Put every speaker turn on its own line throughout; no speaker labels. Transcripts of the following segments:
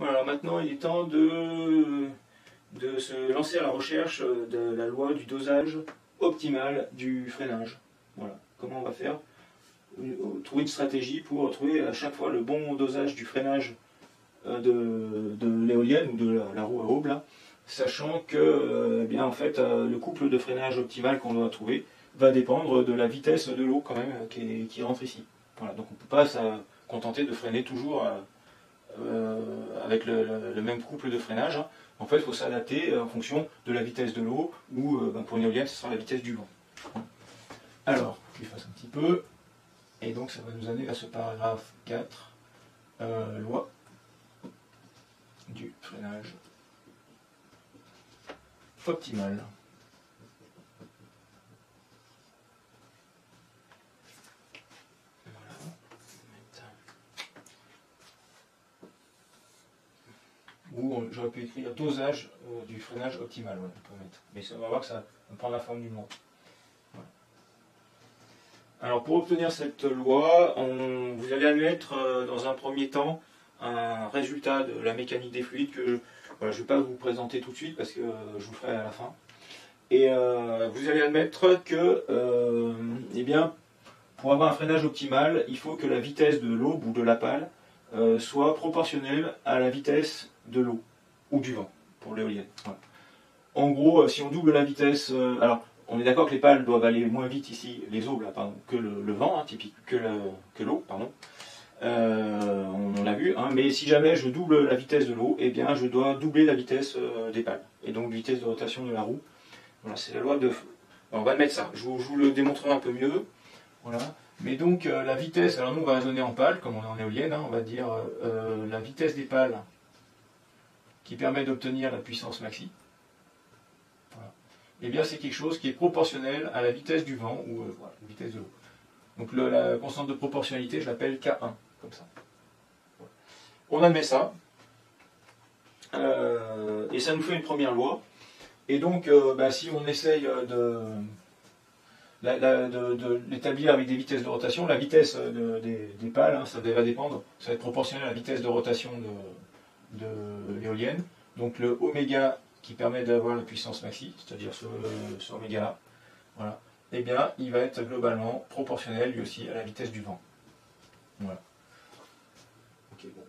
Voilà, alors maintenant il est temps de se lancer à la recherche de la loi du dosage optimal du freinage. Voilà, comment on va faire? Trouver une stratégie pour trouver à chaque fois le bon dosage du freinage de l'éolienne ou de la roue à aube, là, sachant que eh bien, en fait, le couple de freinage optimal qu'on doit trouver va dépendre de la vitesse de l'eau quand même qui rentre ici. Voilà, donc on ne peut pas se contenter de freiner toujours avec le même couple de freinage. Hein. En fait, il faut s'adapter en fonction de la vitesse de l'eau ou pour une éolienne, ce sera la vitesse du vent. Alors, je fasse un petit peu. Et donc ça va nous amener à ce paragraphe 4, loi du freinage optimal. Voilà. Ou j'aurais pu écrire dosage du freinage optimal, ouais, on peut mettre. Mais on va voir que ça va prendre la forme du mot. Voilà. Alors pour obtenir cette loi, vous allez admettre dans un premier temps un résultat de la mécanique des fluides que je ne vais pas vous présenter tout de suite parce que je vous le ferai à la fin. Et vous allez admettre que eh bien, pour avoir un freinage optimal, il faut que la vitesse de l'aube ou de la pale soit proportionnelle à la vitesse de l'eau ou du vent pour l'éolienne. Voilà. En gros, si on double la vitesse, alors on est d'accord que les pales doivent aller moins vite ici, les aubes là, pardon, que le vent, hein, typique, que l'eau, pardon. On l'a vu, hein, mais si jamais je double la vitesse de l'eau, eh bien je dois doubler la vitesse des pales, et donc la vitesse de rotation de la roue. Voilà, c'est la loi de... Alors, on va mettre ça, je vous le démontrerai un peu mieux. Voilà. Mais donc la vitesse, alors nous on va raisonner en pales, comme on est en éolienne, hein, on va dire la vitesse des pales qui permet d'obtenir la puissance maxi. Voilà. Eh bien c'est quelque chose qui est proportionnel à la vitesse du vent, ou voilà, la vitesse de l'eau. Donc la constante de proportionnalité, je l'appelle K1, comme ça. Voilà. On admet ça, et ça nous fait une première loi. Et donc, si on essaye d'établir avec des vitesses de rotation, la vitesse des pales, hein, ça va dépendre, ça va être proportionnel à la vitesse de rotation de l'éolienne. Donc le oméga qui permet d'avoir la puissance maxi, c'est-à-dire ce oméga là, voilà, eh bien, il va être globalement proportionnel lui aussi à la vitesse du vent. Voilà. Okay, bon.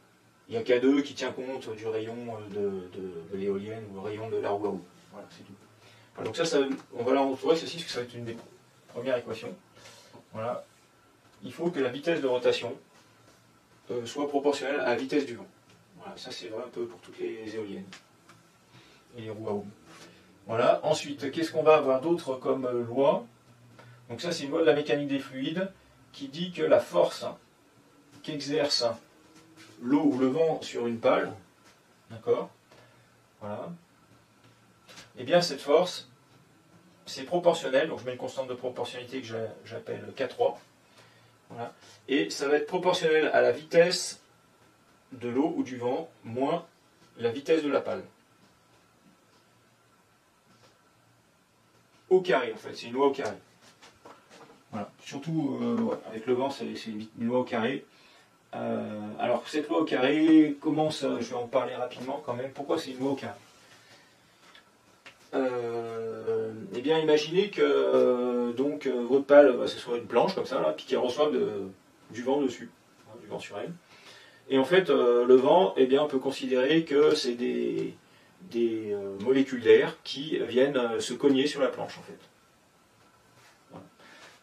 Il y a K2 qui tient compte du rayon de l'éolienne ou le rayon de la roue à eau. Voilà, c'est tout. Voilà, donc ça, on va la retrouver ceci, parce que ça va être une des premières équations. Voilà. Il faut que la vitesse de rotation soit proportionnelle à la vitesse du vent. Voilà, ça c'est vrai un peu pour toutes les éoliennes et les roues à eau. Voilà. Ensuite, qu'est-ce qu'on va avoir d'autre comme loi? Donc ça, c'est une loi de la mécanique des fluides qui dit que la force qu'exerce l'eau ou le vent sur une pale, d'accord, voilà, eh bien cette force, c'est proportionnel, donc je mets une constante de proportionnalité que j'appelle K3, voilà, et ça va être proportionnel à la vitesse de l'eau ou du vent moins la vitesse de la pale. Au carré, en fait, c'est une loi au carré. Voilà. Surtout avec le vent, c'est une loi au carré. Alors cette loi au carré, comment ça, je vais en parler rapidement quand même. Pourquoi c'est une loi au carré? Eh bien, imaginez que donc votre pale, ce soit une planche comme ça, là, puis qu'elle reçoive du vent dessus, hein, du vent sur elle. Et en fait, le vent, eh bien, on peut considérer que c'est des molécules d'air qui viennent se cogner sur la planche, en fait. Voilà,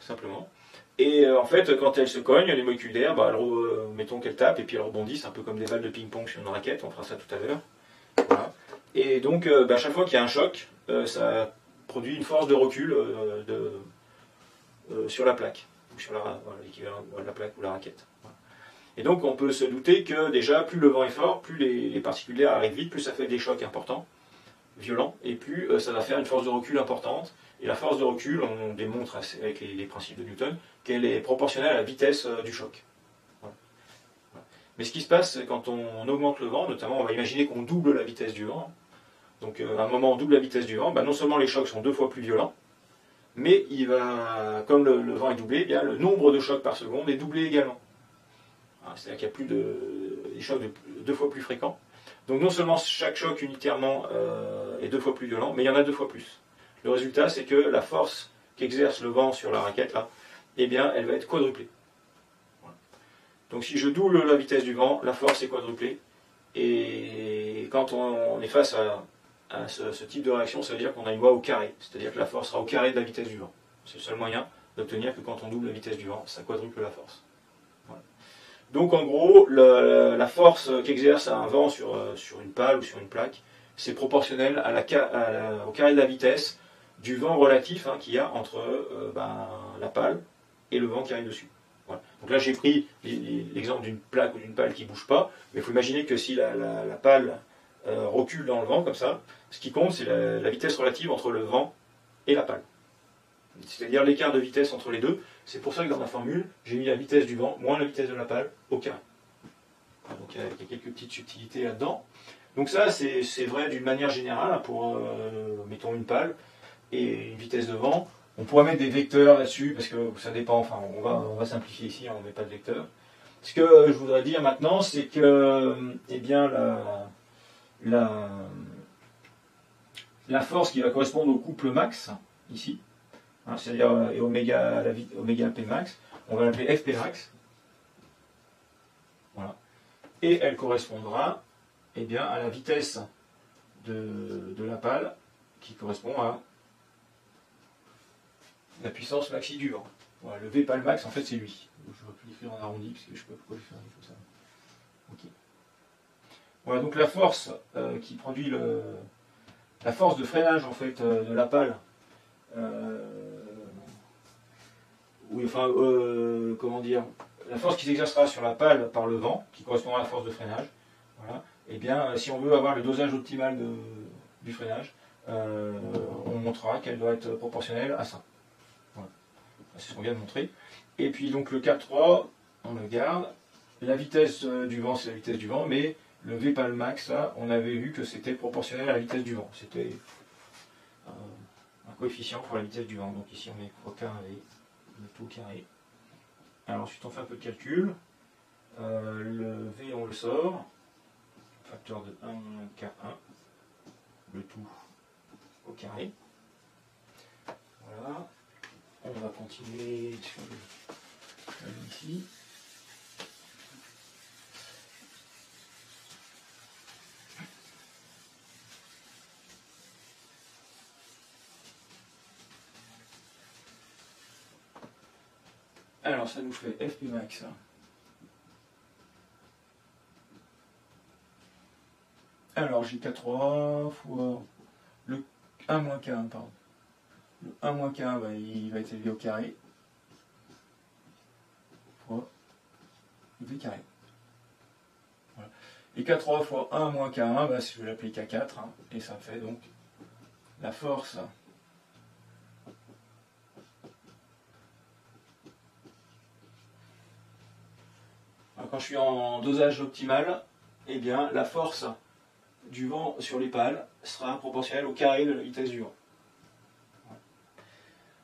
simplement. Et en fait, quand elles se cognent, les molécules d'air, mettons qu'elles tapent et puis elles rebondissent, un peu comme des balles de ping-pong sur une raquette, on fera ça tout à l'heure. Voilà. Et donc, à chaque fois qu'il y a un choc, ça produit une force de recul sur la plaque, ou sur l'équivalent de la plaque ou la raquette. Voilà. Et donc, on peut se douter que déjà, plus le vent est fort, plus les particules d'air arrivent vite, plus ça fait des chocs importants, violents, et plus ça va faire une force de recul importante. Et la force de recul, on démontre avec les principes de Newton, qu'elle est proportionnelle à la vitesse du choc. Voilà. Voilà. Mais ce qui se passe, c'est quand on augmente le vent, notamment, on va imaginer qu'on double la vitesse du vent. Donc à un moment, on double la vitesse du vent, non seulement les chocs sont 2 fois plus violents, mais comme le vent est doublé, eh bien, le nombre de chocs par seconde est doublé également. C'est-à-dire qu'il n'y a plus les chocs 2 fois plus fréquent. Donc non seulement chaque choc unitairement est 2 fois plus violent, mais il y en a 2 fois plus. Le résultat, c'est que la force qu'exerce le vent sur la raquette, là, eh bien, elle va être quadruplée. Voilà. Donc si je double la vitesse du vent, la force est quadruplée. Et quand on est face à ce type de réaction, ça veut dire qu'on a une loi au carré. C'est-à-dire que la force sera au carré de la vitesse du vent. C'est le seul moyen d'obtenir que quand on double la vitesse du vent, ça quadruple la force. Voilà. Donc en gros, la force qu'exerce un vent sur une pale ou sur une plaque, c'est proportionnel au carré de la vitesse du vent relatif qu'il y a entre la pale et le vent qui arrive dessus. Voilà. Donc là j'ai pris l'exemple d'une plaque ou d'une pale qui ne bouge pas, mais il faut imaginer que si la pale recule dans le vent comme ça, ce qui compte c'est la vitesse relative entre le vent et la pale. C'est-à-dire l'écart de vitesse entre les deux. C'est pour ça que dans ma formule, j'ai mis la vitesse du vent moins la vitesse de la pale au carré. Donc il y a quelques petites subtilités là-dedans. Donc ça, c'est vrai d'une manière générale pour, mettons, une pale et une vitesse de vent. On pourrait mettre des vecteurs là-dessus, parce que ça dépend, enfin on va simplifier ici, on ne met pas de vecteurs. Ce que je voudrais dire maintenant, c'est que eh bien, la force qui va correspondre au couple max, ici, c'est-à-dire oméga P max, on va l'appeler FP max. Voilà. Et elle correspondra eh bien, à la vitesse de la pale qui correspond à la puissance maxi du vent. Voilà, le V pale max, en fait, c'est lui. Je vais plus l'écrire en arrondi, parce que je ne sais pas pourquoi je fais comme ça. Okay. Voilà, donc la force qui produit la force de freinage en fait de la pale. Comment dire, la force qui s'exercera sur la pale par le vent, qui correspond à la force de freinage. Voilà. Et bien, si on veut avoir le dosage optimal du freinage, on montrera qu'elle doit être proportionnelle à ça. Voilà. C'est ce qu'on vient de montrer. Et puis donc le 4.3, on le garde. La vitesse du vent, c'est la vitesse du vent, mais le V pale max, là, on avait vu que c'était proportionnel à la vitesse du vent. C'était un coefficient pour la vitesse du vent. Donc ici on met au carré, on met tout au carré. Alors ensuite on fait un peu de calcul. Le V on le sort. Facteur de 1 moins K1. Le tout au carré. Voilà. On va continuer sur ici. Alors ça nous fait FP max. Alors j'ai K3 fois le 1 moins K1, pardon. Le 1 moins K1, il va être élevé au carré. Fois V carré. Voilà. Et K3 fois 1 moins K1, je vais l'appeler K4. Et ça fait donc la force quand je suis en dosage optimal, eh bien la force du vent sur les pales sera proportionnelle au carré de la vitesse du vent.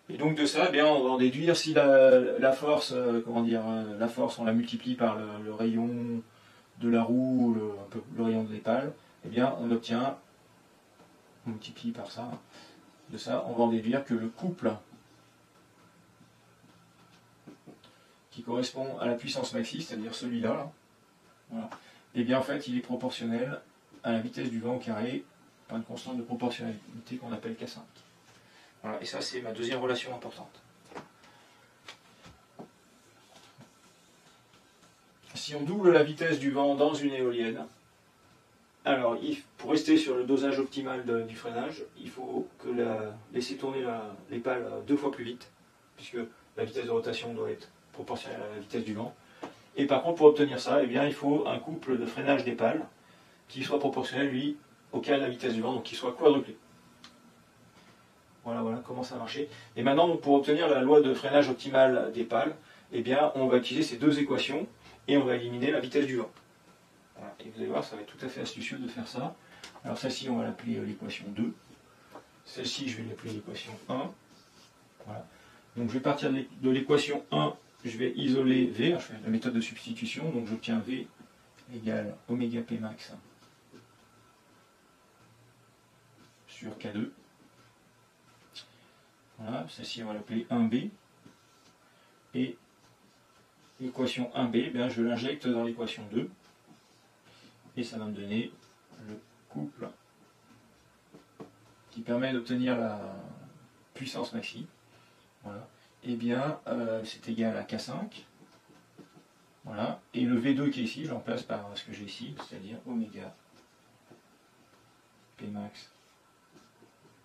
Et donc de ça, eh bien, on va en déduire si la force, la force, on la multiplie par le rayon de la roue, le rayon des pales, eh bien, on obtient, on multiplie par ça. De ça, on va en déduire que le couple qui correspond à la puissance maxi, c'est-à-dire celui-là, là, voilà, eh bien en fait, il est proportionnel à la vitesse du vent au carré par une constante de proportionnalité qu'on appelle K5. Voilà, et ça, c'est ma deuxième relation importante. Si on double la vitesse du vent dans une éolienne, alors pour rester sur le dosage optimal du freinage, il faut laisser tourner les pales 2 fois plus vite, puisque la vitesse de rotation doit être proportionnelle à la vitesse du vent. Et par contre, pour obtenir ça, eh bien, il faut un couple de freinage des pales qui soit proportionnel, lui, au carré de la vitesse du vent, donc qui soit quadruplé. Voilà comment ça a marché. Et maintenant, pour obtenir la loi de freinage optimal des pales, eh bien, on va utiliser ces deux équations et on va éliminer la vitesse du vent. Voilà. Et vous allez voir, ça va être tout à fait astucieux de faire ça. Alors celle-ci, on va l'appeler l'équation 2. Celle-ci, je vais l'appeler l'équation 1. Voilà. Donc je vais partir de l'équation 1, je vais isoler V, je fais la méthode de substitution, donc j'obtiens V égale oméga P max sur K2. Voilà, celle-ci on va l'appeler 1B. Et l'équation 1B, bien, je l'injecte dans l'équation 2. Et ça va me donner le couple qui permet d'obtenir la puissance maxi. Voilà. Et bien, c'est égal à K5. Voilà. Et le V2 qui est ici, je remplace par ce que j'ai ici, c'est-à-dire oméga P max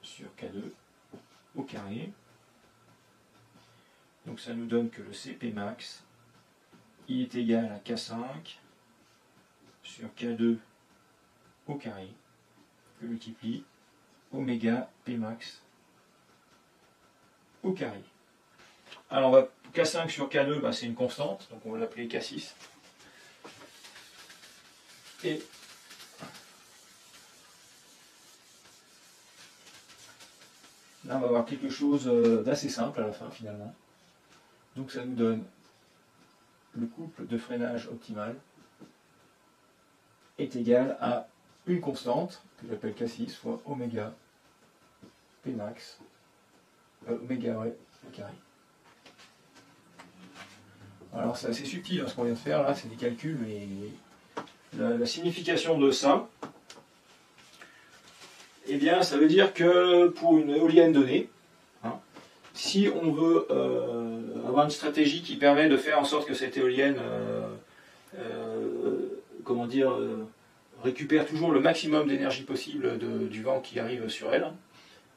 sur K2 au carré. Donc ça nous donne que le CP max il est égal à K5 sur K2 au carré, que multiplie oméga P max au carré. Alors on va, K5 sur K2, bah, c'est une constante, donc on va l'appeler K6. Et là on va avoir quelque chose d'assez simple à la fin finalement. Donc ça nous donne le couple de freinage optimal est égal à une constante que j'appelle K6 fois oméga P max oméga ouais, au carré. Alors c'est assez subtil hein, ce qu'on vient de faire là, c'est des calculs, mais la signification de ça, eh bien ça veut dire que pour une éolienne donnée, hein, si on veut avoir une stratégie qui permet de faire en sorte que cette éolienne comment dire, récupère toujours le maximum d'énergie possible du vent qui arrive sur elle,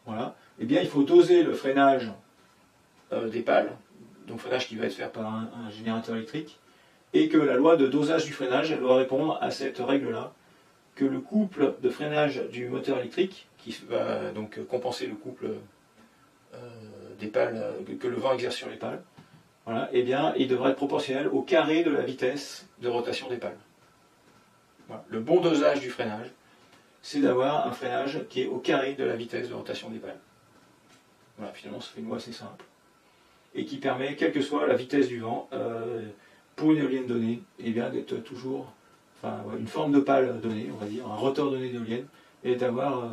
voilà, eh bien il faut doser le freinage des pales, donc freinage qui va être fait par un générateur électrique, et que la loi de dosage du freinage, elle doit répondre à cette règle-là, que le couple de freinage du moteur électrique, qui va donc compenser le couple des pales que le vent exerce sur les pales, voilà, eh bien, il devrait être proportionnel au carré de la vitesse de rotation des pales. Voilà. Le bon dosage du freinage, c'est d'avoir un freinage qui est au carré de la vitesse de rotation des pales. Voilà, finalement, ça fait une loi assez simple. Et qui permet, quelle que soit la vitesse du vent, pour une éolienne donnée, eh bien, d'être toujours, enfin, une forme de pale donnée, on va dire, un rotor donné d'éolienne, et d'avoir,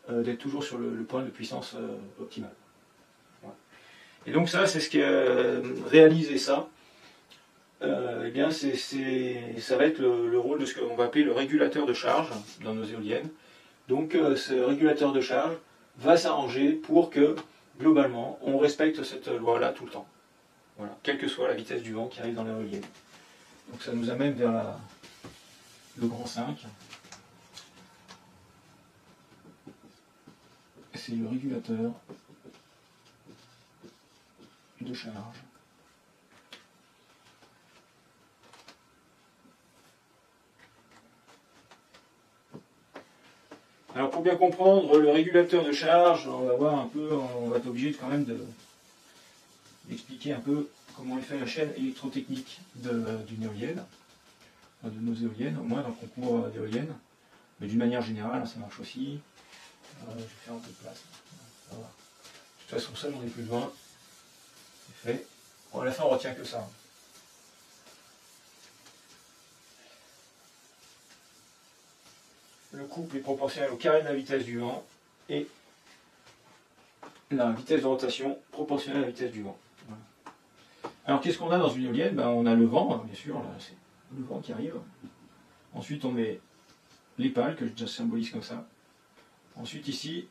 d'être toujours sur le point de puissance optimale. Voilà. Et donc ça, c'est ce qui a réalisé ça. Eh bien, ça va être le rôle de ce qu'on va appeler le régulateur de charge dans nos éoliennes. Donc, ce régulateur de charge va s'arranger pour que, globalement, on respecte cette loi-là tout le temps. Voilà, quelle que soit la vitesse du vent qui arrive dans l'éolienne. Donc, ça nous amène vers le grand 5. C'est le régulateur de charge. Alors pour bien comprendre le régulateur de charge, on va voir un peu, on va être obligé quand même d'expliquer un peu comment est fait la chaîne électrotechnique d'une éolienne, de nos éoliennes, au moins dans le concours d'éoliennes, mais d'une manière générale, ça marche aussi. Je vais faire un peu de place. Voilà. De toute façon, ça, j'en ai plus besoin. C'est fait. Bon, à la fin, on retient que ça. Le couple est proportionnel au carré de la vitesse du vent et la vitesse de rotation proportionnelle à la vitesse du vent. Voilà. Alors qu'est-ce qu'on a dans une éolienne? Ben, on a le vent, bien sûr, là c'est le vent qui arrive. Ensuite on met les pales que je symbolise comme ça. Ensuite ici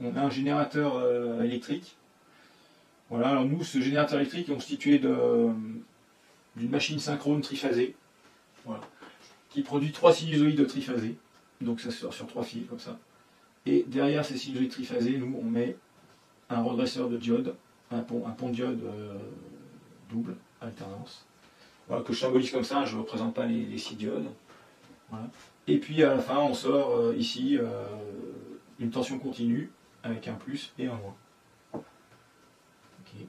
on a un générateur électrique. Voilà, alors nous ce générateur électrique est constitué d'une machine synchrone triphasée, voilà, qui produit 3 sinusoïdes triphasés. Donc ça sort sur 3 fils comme ça. Et derrière ces sinusoïdes triphasés, nous on met un redresseur de diode, un pont de diode double, alternance. Voilà, que je symbolise comme ça, je ne représente pas les 6 diodes. Voilà. Et puis à la fin, on sort ici une tension continue avec un plus et un moins. Okay.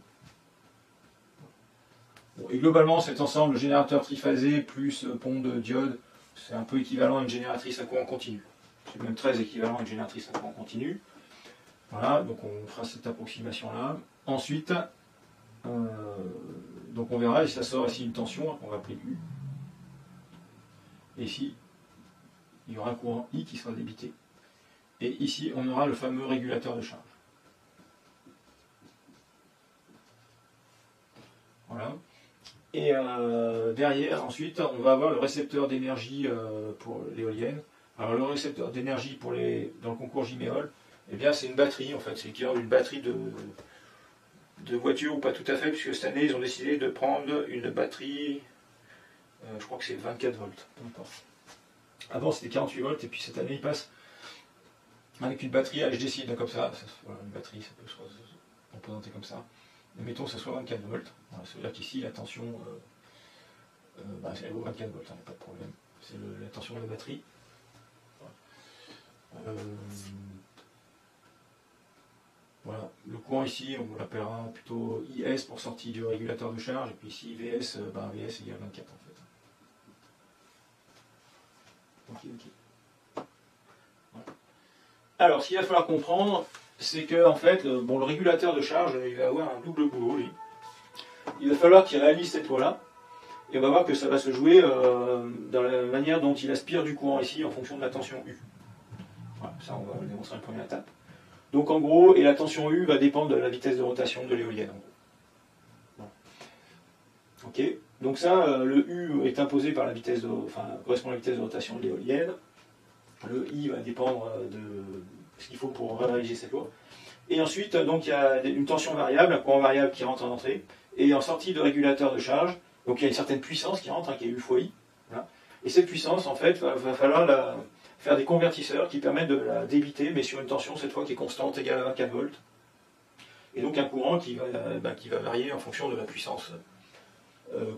Bon, et globalement, cet ensemble générateur triphasé plus pont de diode, c'est un peu équivalent à une génératrice à courant continu. C'est même très équivalent à une génératrice à courant continu. Voilà, donc on fera cette approximation-là. Ensuite, donc on verra, et ça sort ici une tension qu'on va appeler U. Et ici, il y aura un courant I qui sera débité. Et ici, on aura le fameux régulateur de charge. Voilà. Et derrière, ensuite, on va avoir le récepteur d'énergie pour l'éolienne. Alors le récepteur d'énergie dans le concours Jiméol, eh bien c'est une batterie en fait, c'est l'équivalent d'une batterie de voiture ou pas tout à fait, puisque cette année ils ont décidé de prendre une batterie, je crois que c'est 24 volts, peu importe. Avant c'était 48 volts et puis cette année ils passent avec une batterie HDC, donc comme ça, voilà, une batterie ça peut se représenter comme ça. Mais mettons que ça soit 24 volts, voilà, ça veut dire qu'ici la tension, c'est 24 volts, il n'y a pas de problème, c'est la tension de la batterie. Voilà, le courant ici, on l'appellera plutôt IS pour sortie du régulateur de charge, et puis ici VS, VS égale 24 en fait. Ok. Voilà. Alors, ce qu'il va falloir comprendre, c'est que en fait, le régulateur de charge, il va avoir un double boulot, lui. Il va falloir qu'il réalise cette loi-là, et on va voir que ça va se jouer dans la manière dont il aspire du courant ici en fonction de la tension U. Voilà, ça, on va le démontrer en première étape. Donc en gros, et la tension U va dépendre de la vitesse de rotation de l'éolienne. Voilà. Ok. Donc ça, le U est imposé par la vitesse correspond à la vitesse de rotation de l'éolienne. Le I va dépendre de ce qu'il faut pour réaliser cette loi. Et ensuite, donc il y a une tension variable, un courant variable qui rentre en entrée, et en sortie de régulateur de charge, donc il y a une certaine puissance qui rentre, qui est U fois I. Voilà. Et cette puissance, en fait, va falloir faire des convertisseurs qui permettent de la débiter, mais sur une tension cette fois qui est constante, égale à 24 volts. Et donc un courant qui va varier en fonction de la puissance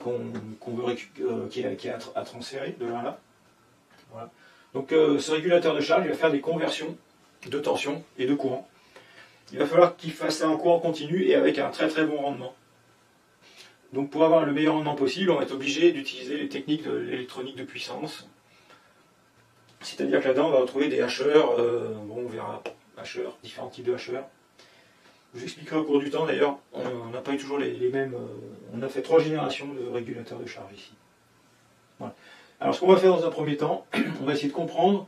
qu'on veut qui est à transférer de l'un à là. Voilà. Donc ce régulateur de charge il va faire des conversions de tension et de courant. Il va falloir qu'il fasse ça en courant continu et avec un très très bon rendement. Donc pour avoir le meilleur rendement possible, on va être obligé d'utiliser les techniques de l'électronique de puissance. C'est-à-dire que là-dedans, on va retrouver des hacheurs, on verra hacheurs, différents types de hacheurs. Je vous expliquerai au cours du temps, d'ailleurs, on n'a pas eu toujours les mêmes... on a fait 3 générations de régulateurs de charge ici. Voilà. Alors ce qu'on va faire dans un premier temps, on va essayer de comprendre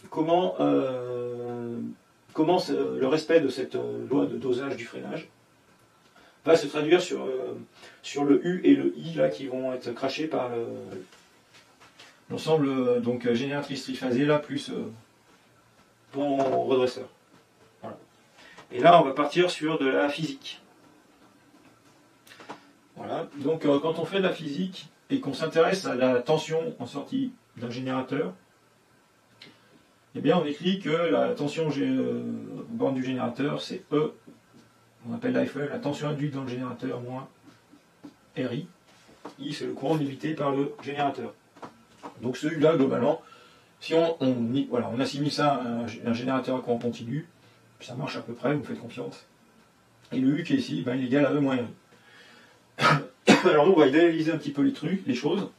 comment le respect de cette loi de dosage du freinage va se traduire sur le U et le I là, qui vont être crachés par l'ensemble donc génératrice triphasée là plus bon redresseur. Voilà. Et là on va partir sur de la physique. Voilà. Donc quand on fait de la physique et qu'on s'intéresse à la tension en sortie d'un générateur, eh bien on écrit que la tension borne du générateur c'est E, on appelle l'AFE, la tension induite dans le générateur moins RI. I c'est le courant limité par le générateur. Donc celui-là, globalement, si on assimile ça à un générateur à courant continu, ça marche à peu près, vous me faites confiance. Et le U qui est ici, il est égal à E moins RI. Alors nous, on va idéaliser un petit peu les choses.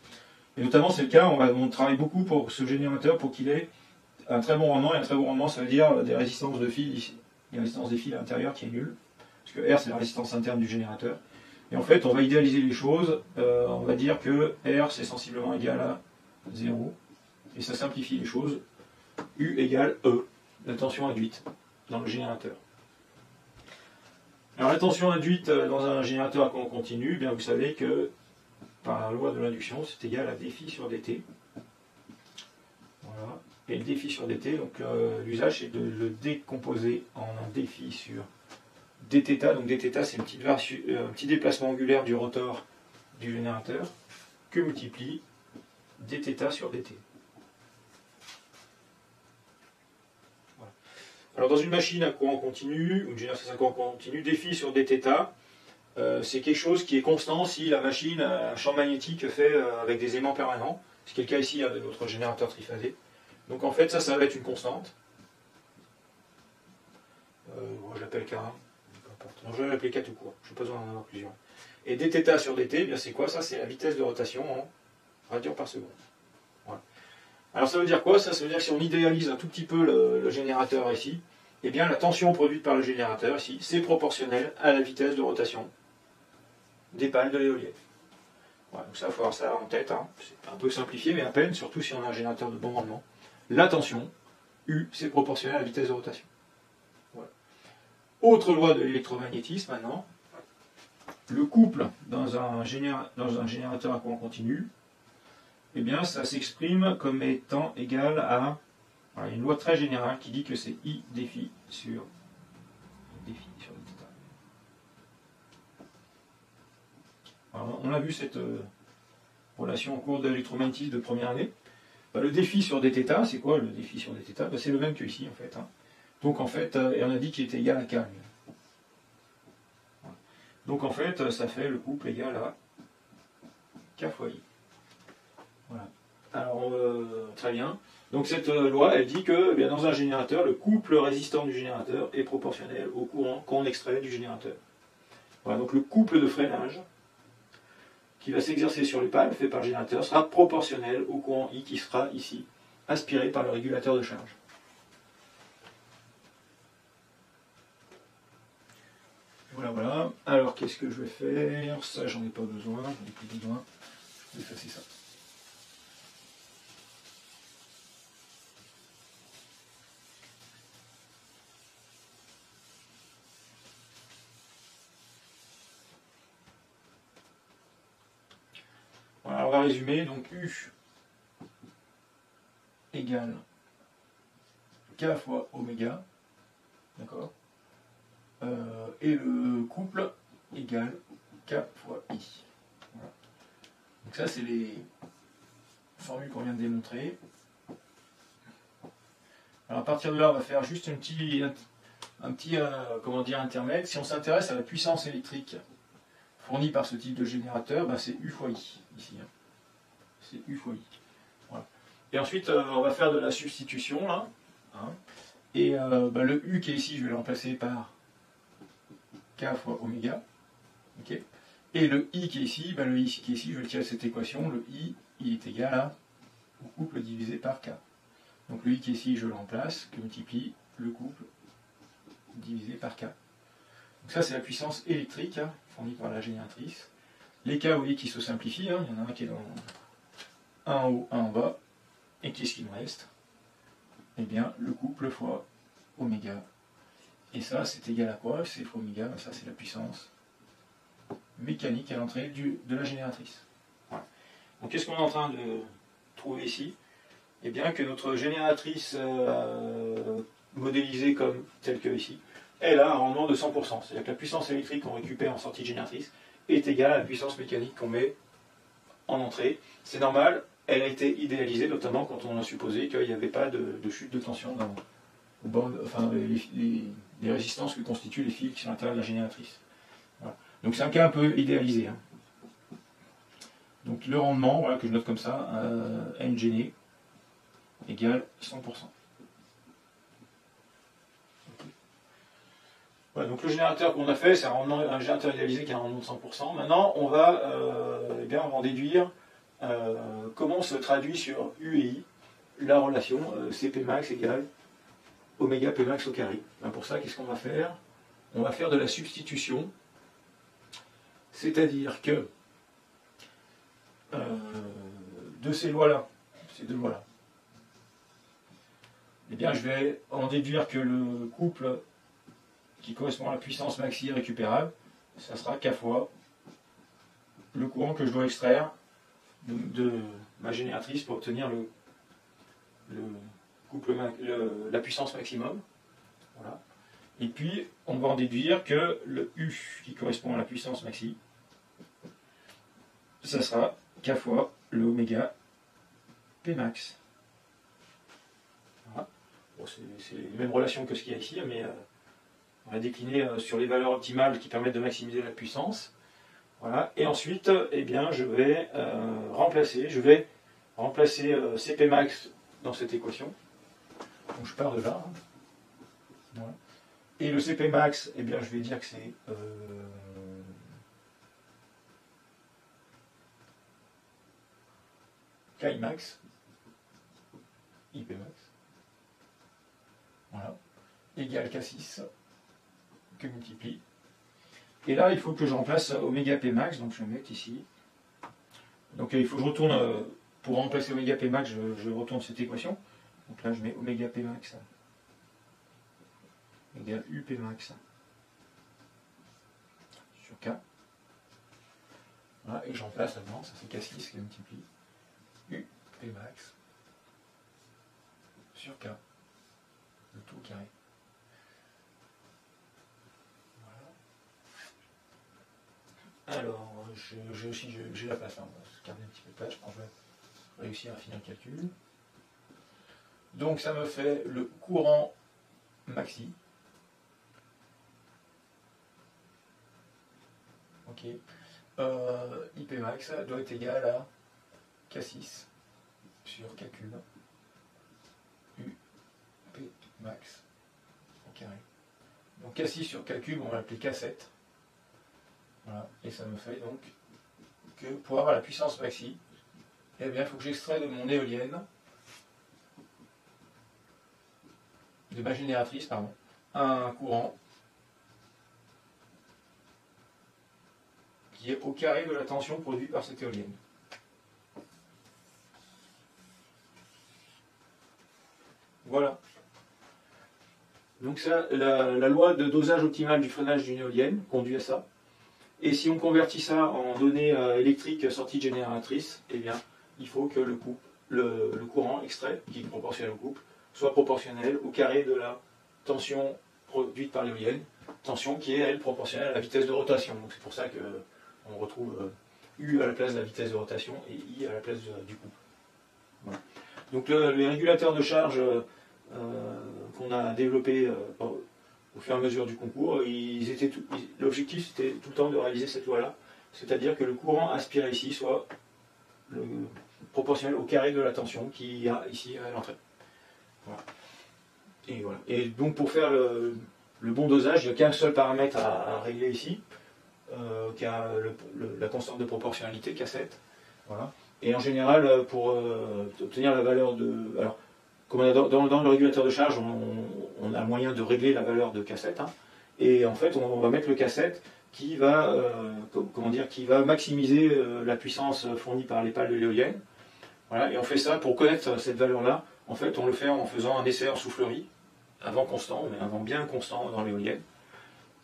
Et notamment, c'est le cas, on travaille beaucoup pour ce générateur pour qu'il ait un très bon rendement. Et un très bon rendement, ça veut dire des résistances de fils ici. Il y a une résistance des fils à l'intérieur qui est nulle. Parce que R, c'est la résistance interne du générateur. Et en fait, on va idéaliser les choses. On va dire que R, c'est sensiblement égal à 0. Et ça simplifie les choses. U égale E, la tension induite dans le générateur. Alors la tension induite dans un générateur à courant continu, eh bien vous savez que par la loi de l'induction, c'est égal à dφ sur dt. Voilà. Et le dφ sur dt, donc l'usage c'est de le décomposer en un dφ sur dθ. Donc dθ c'est un petit déplacement angulaire du rotor du générateur que multiplie dθ sur dt. Voilà. Alors dans une machine à courant continu, ou une génératrice à courant continu, dφ sur dθ, c'est quelque chose qui est constant si la machine a un champ magnétique fait avec des aimants permanents, ce qui est le cas ici de notre générateur triphasé. Donc en fait ça va être une constante. Je l'appelle K1, peu importe. Non, je vais l'appeler K tout court, je n'ai pas besoin d'en avoir plusieurs. Et dθ sur dt, eh bien c'est quoi ça? C'est la vitesse de rotation en radians par seconde. Voilà. Alors ça veut dire quoi? Ça veut dire que si on idéalise un tout petit peu le générateur ici, eh bien la tension produite par le générateur ici, c'est proportionnel à la vitesse de rotation des pales de l'éolienne. Voilà, donc ça, il faut avoir ça en tête. Hein. C'est un peu simplifié, mais à peine, surtout si on a un générateur de bon rendement. La tension, U, c'est proportionnel à la vitesse de rotation. Voilà. Autre loi de l'électromagnétisme maintenant. Le couple dans un générateur à courant continu, eh bien, ça s'exprime comme étant égal à voilà, une loi très générale qui dit que c'est I défi sur défi sur θ. Alors, on a vu cette relation au cours de l'électromagnétisme de première année. Bah, le défi sur dθ, c'est quoi le défi sur dθ? Bah, c'est le même que ici en fait. Hein. Donc en fait, on a dit qu'il était égal à K. Voilà. Donc en fait, ça fait le couple égal à K fois I. Voilà. Alors, très bien. Donc cette loi, elle dit que eh bien, dans un générateur, le couple résistant du générateur est proportionnel au courant qu'on extrait du générateur. Voilà, donc le couple de freinage qui va s'exercer sur les pales fait par le générateur sera proportionnel au courant I qui sera ici aspiré par le régulateur de charge. Voilà, voilà. Alors, qu'est-ce que je vais faire? Ça, j'en ai pas besoin. J'en ai plus besoin. Je vais effacer ça. Voilà, on va résumer. Donc, U égale K fois oméga. D'accord. Et le couple égale K fois I. Voilà. Donc ça, c'est les formules qu'on vient de démontrer. Alors à partir de là, on va faire juste un petit comment dire, intermède. Si on s'intéresse à la puissance électrique fournie par ce type de générateur, ben c'est U fois I, ici. Hein. C'est U fois I. Voilà. Et ensuite, on va faire de la substitution, là. Hein. Et ben, le U qui est ici, je vais le remplacer par K fois oméga. Okay. Et le I qui est ici, ben, le I qui est ici, je vais le tirer de cette équation. Le I, il est égal au couple divisé par K. Donc le I qui est ici, je le remplace, que multiplie le couple divisé par K. Donc ça, c'est la puissance électrique hein, fournie par la génératrice. Les K, vous voyez, qui se simplifient. Hein. Il y en a un qui est dans un en haut, un en bas. Et qu'est-ce qu'il me reste? Eh bien, le couple fois oméga. Et ça, c'est égal à quoi? C'est fois oméga, ça, c'est la puissance mécanique à l'entrée de la génératrice. Voilà. Donc, qu'est-ce qu'on est en train de trouver ici? Eh bien, que notre génératrice modélisée comme telle que ici, elle a un rendement de 100%. C'est-à-dire que la puissance électrique qu'on récupère en sortie de génératrice est égale à la puissance mécanique qu'on met en entrée. C'est normal, elle a été idéalisée, notamment quand on a supposé qu'il n'y avait pas de chute de tension dans enfin, les résistances que constituent les fils qui sont à l'intérieur de la génératrice. Voilà. Donc c'est un cas un peu idéalisé. Hein. Donc le rendement, voilà, que je note comme ça, NGN égale 100%. Voilà, donc le générateur qu'on a fait, c'est un générateur idéalisé qui a un rendement de 100%. Maintenant, on va en déduire comment se traduit sur U et I la relation CP max égale oméga P max au carré. Ben pour ça, qu'est-ce qu'on va faire? On va faire de la substitution, c'est-à-dire que de ces lois-là, ces deux lois-là, eh bien, je vais en déduire que le couple qui correspond à la puissance maxi récupérable, ça sera K fois le courant que je dois extraire de ma génératrice pour obtenir la puissance maximum. Voilà. Et puis, on va en déduire que le U qui correspond à la puissance maxi, ça sera K fois le oméga P max. Voilà. Bon, c'est les mêmes relations que ce qu'il y a ici, mais on va décliner sur les valeurs optimales qui permettent de maximiser la puissance. Voilà. Et ensuite, eh bien, je vais remplacer CP max dans cette équation. Donc je pars de là. Hein. Voilà. Et le CP max, eh bien, je vais dire que c'est K max, IP max, voilà, égale K6, que multiplie. Et là, il faut que je remplace oméga P max, donc je vais mettre ici Donc il faut que je retourne, pour remplacer oméga P max, je retourne cette équation. Donc là je mets oméga P max égale UP max sur K. Voilà, et je remplace là-dedans, ça fait K6 qui multiplie UP max sur K, le tout au carré. Voilà. Alors, j'ai la place là, on va se garder un petit peu de place, je pense que je vais réussir à finir le calcul. Donc ça me fait le courant maxi. Ok. IP max doit être égal à K6 sur K cube UP max au carré. Donc K6 sur K cube, on va l'appeler K7. Voilà. Et ça me fait donc que pour avoir la puissance maxi, eh bien, il faut que j'extrais de mon éolienne, de ma génératrice, pardon, un courant qui est au carré de la tension produite par cette éolienne. Voilà. Donc ça, la loi de dosage optimal du freinage d'une éolienne conduit à ça. Et si on convertit ça en données électriques sorties de génératrice, eh bien, il faut que le courant extrait, qui est proportionnel au couple, soit proportionnel au carré de la tension produite par l'éolienne, tension qui est, elle, proportionnelle à la vitesse de rotation. Donc c'est pour ça qu'on retrouve U à la place de la vitesse de rotation et I à la place du couple. Voilà. Donc les régulateurs de charge qu'on a développés au fur et à mesure du concours, l'objectif c'était tout le temps de réaliser cette loi-là, c'est-à-dire que le courant aspiré ici soit proportionnel au carré de la tension qu'il y a ici à l'entrée. Voilà. Voilà. Et donc pour faire le bon dosage, il n'y a qu'un seul paramètre à régler ici, qui a la constante de proportionnalité, K7. Voilà. Et en général, pour obtenir la valeur de... Alors, comme on a dans le régulateur de charge, on a moyen de régler la valeur de K7. Hein, et en fait, on va mettre le K7 qui va, qui va maximiser la puissance fournie par les pales de l'éolienne. Voilà, et on fait ça pour connaître cette valeur-là. En fait, on le fait en faisant un essai en soufflerie, à vent constant, mais un vent bien constant dans l'éolienne.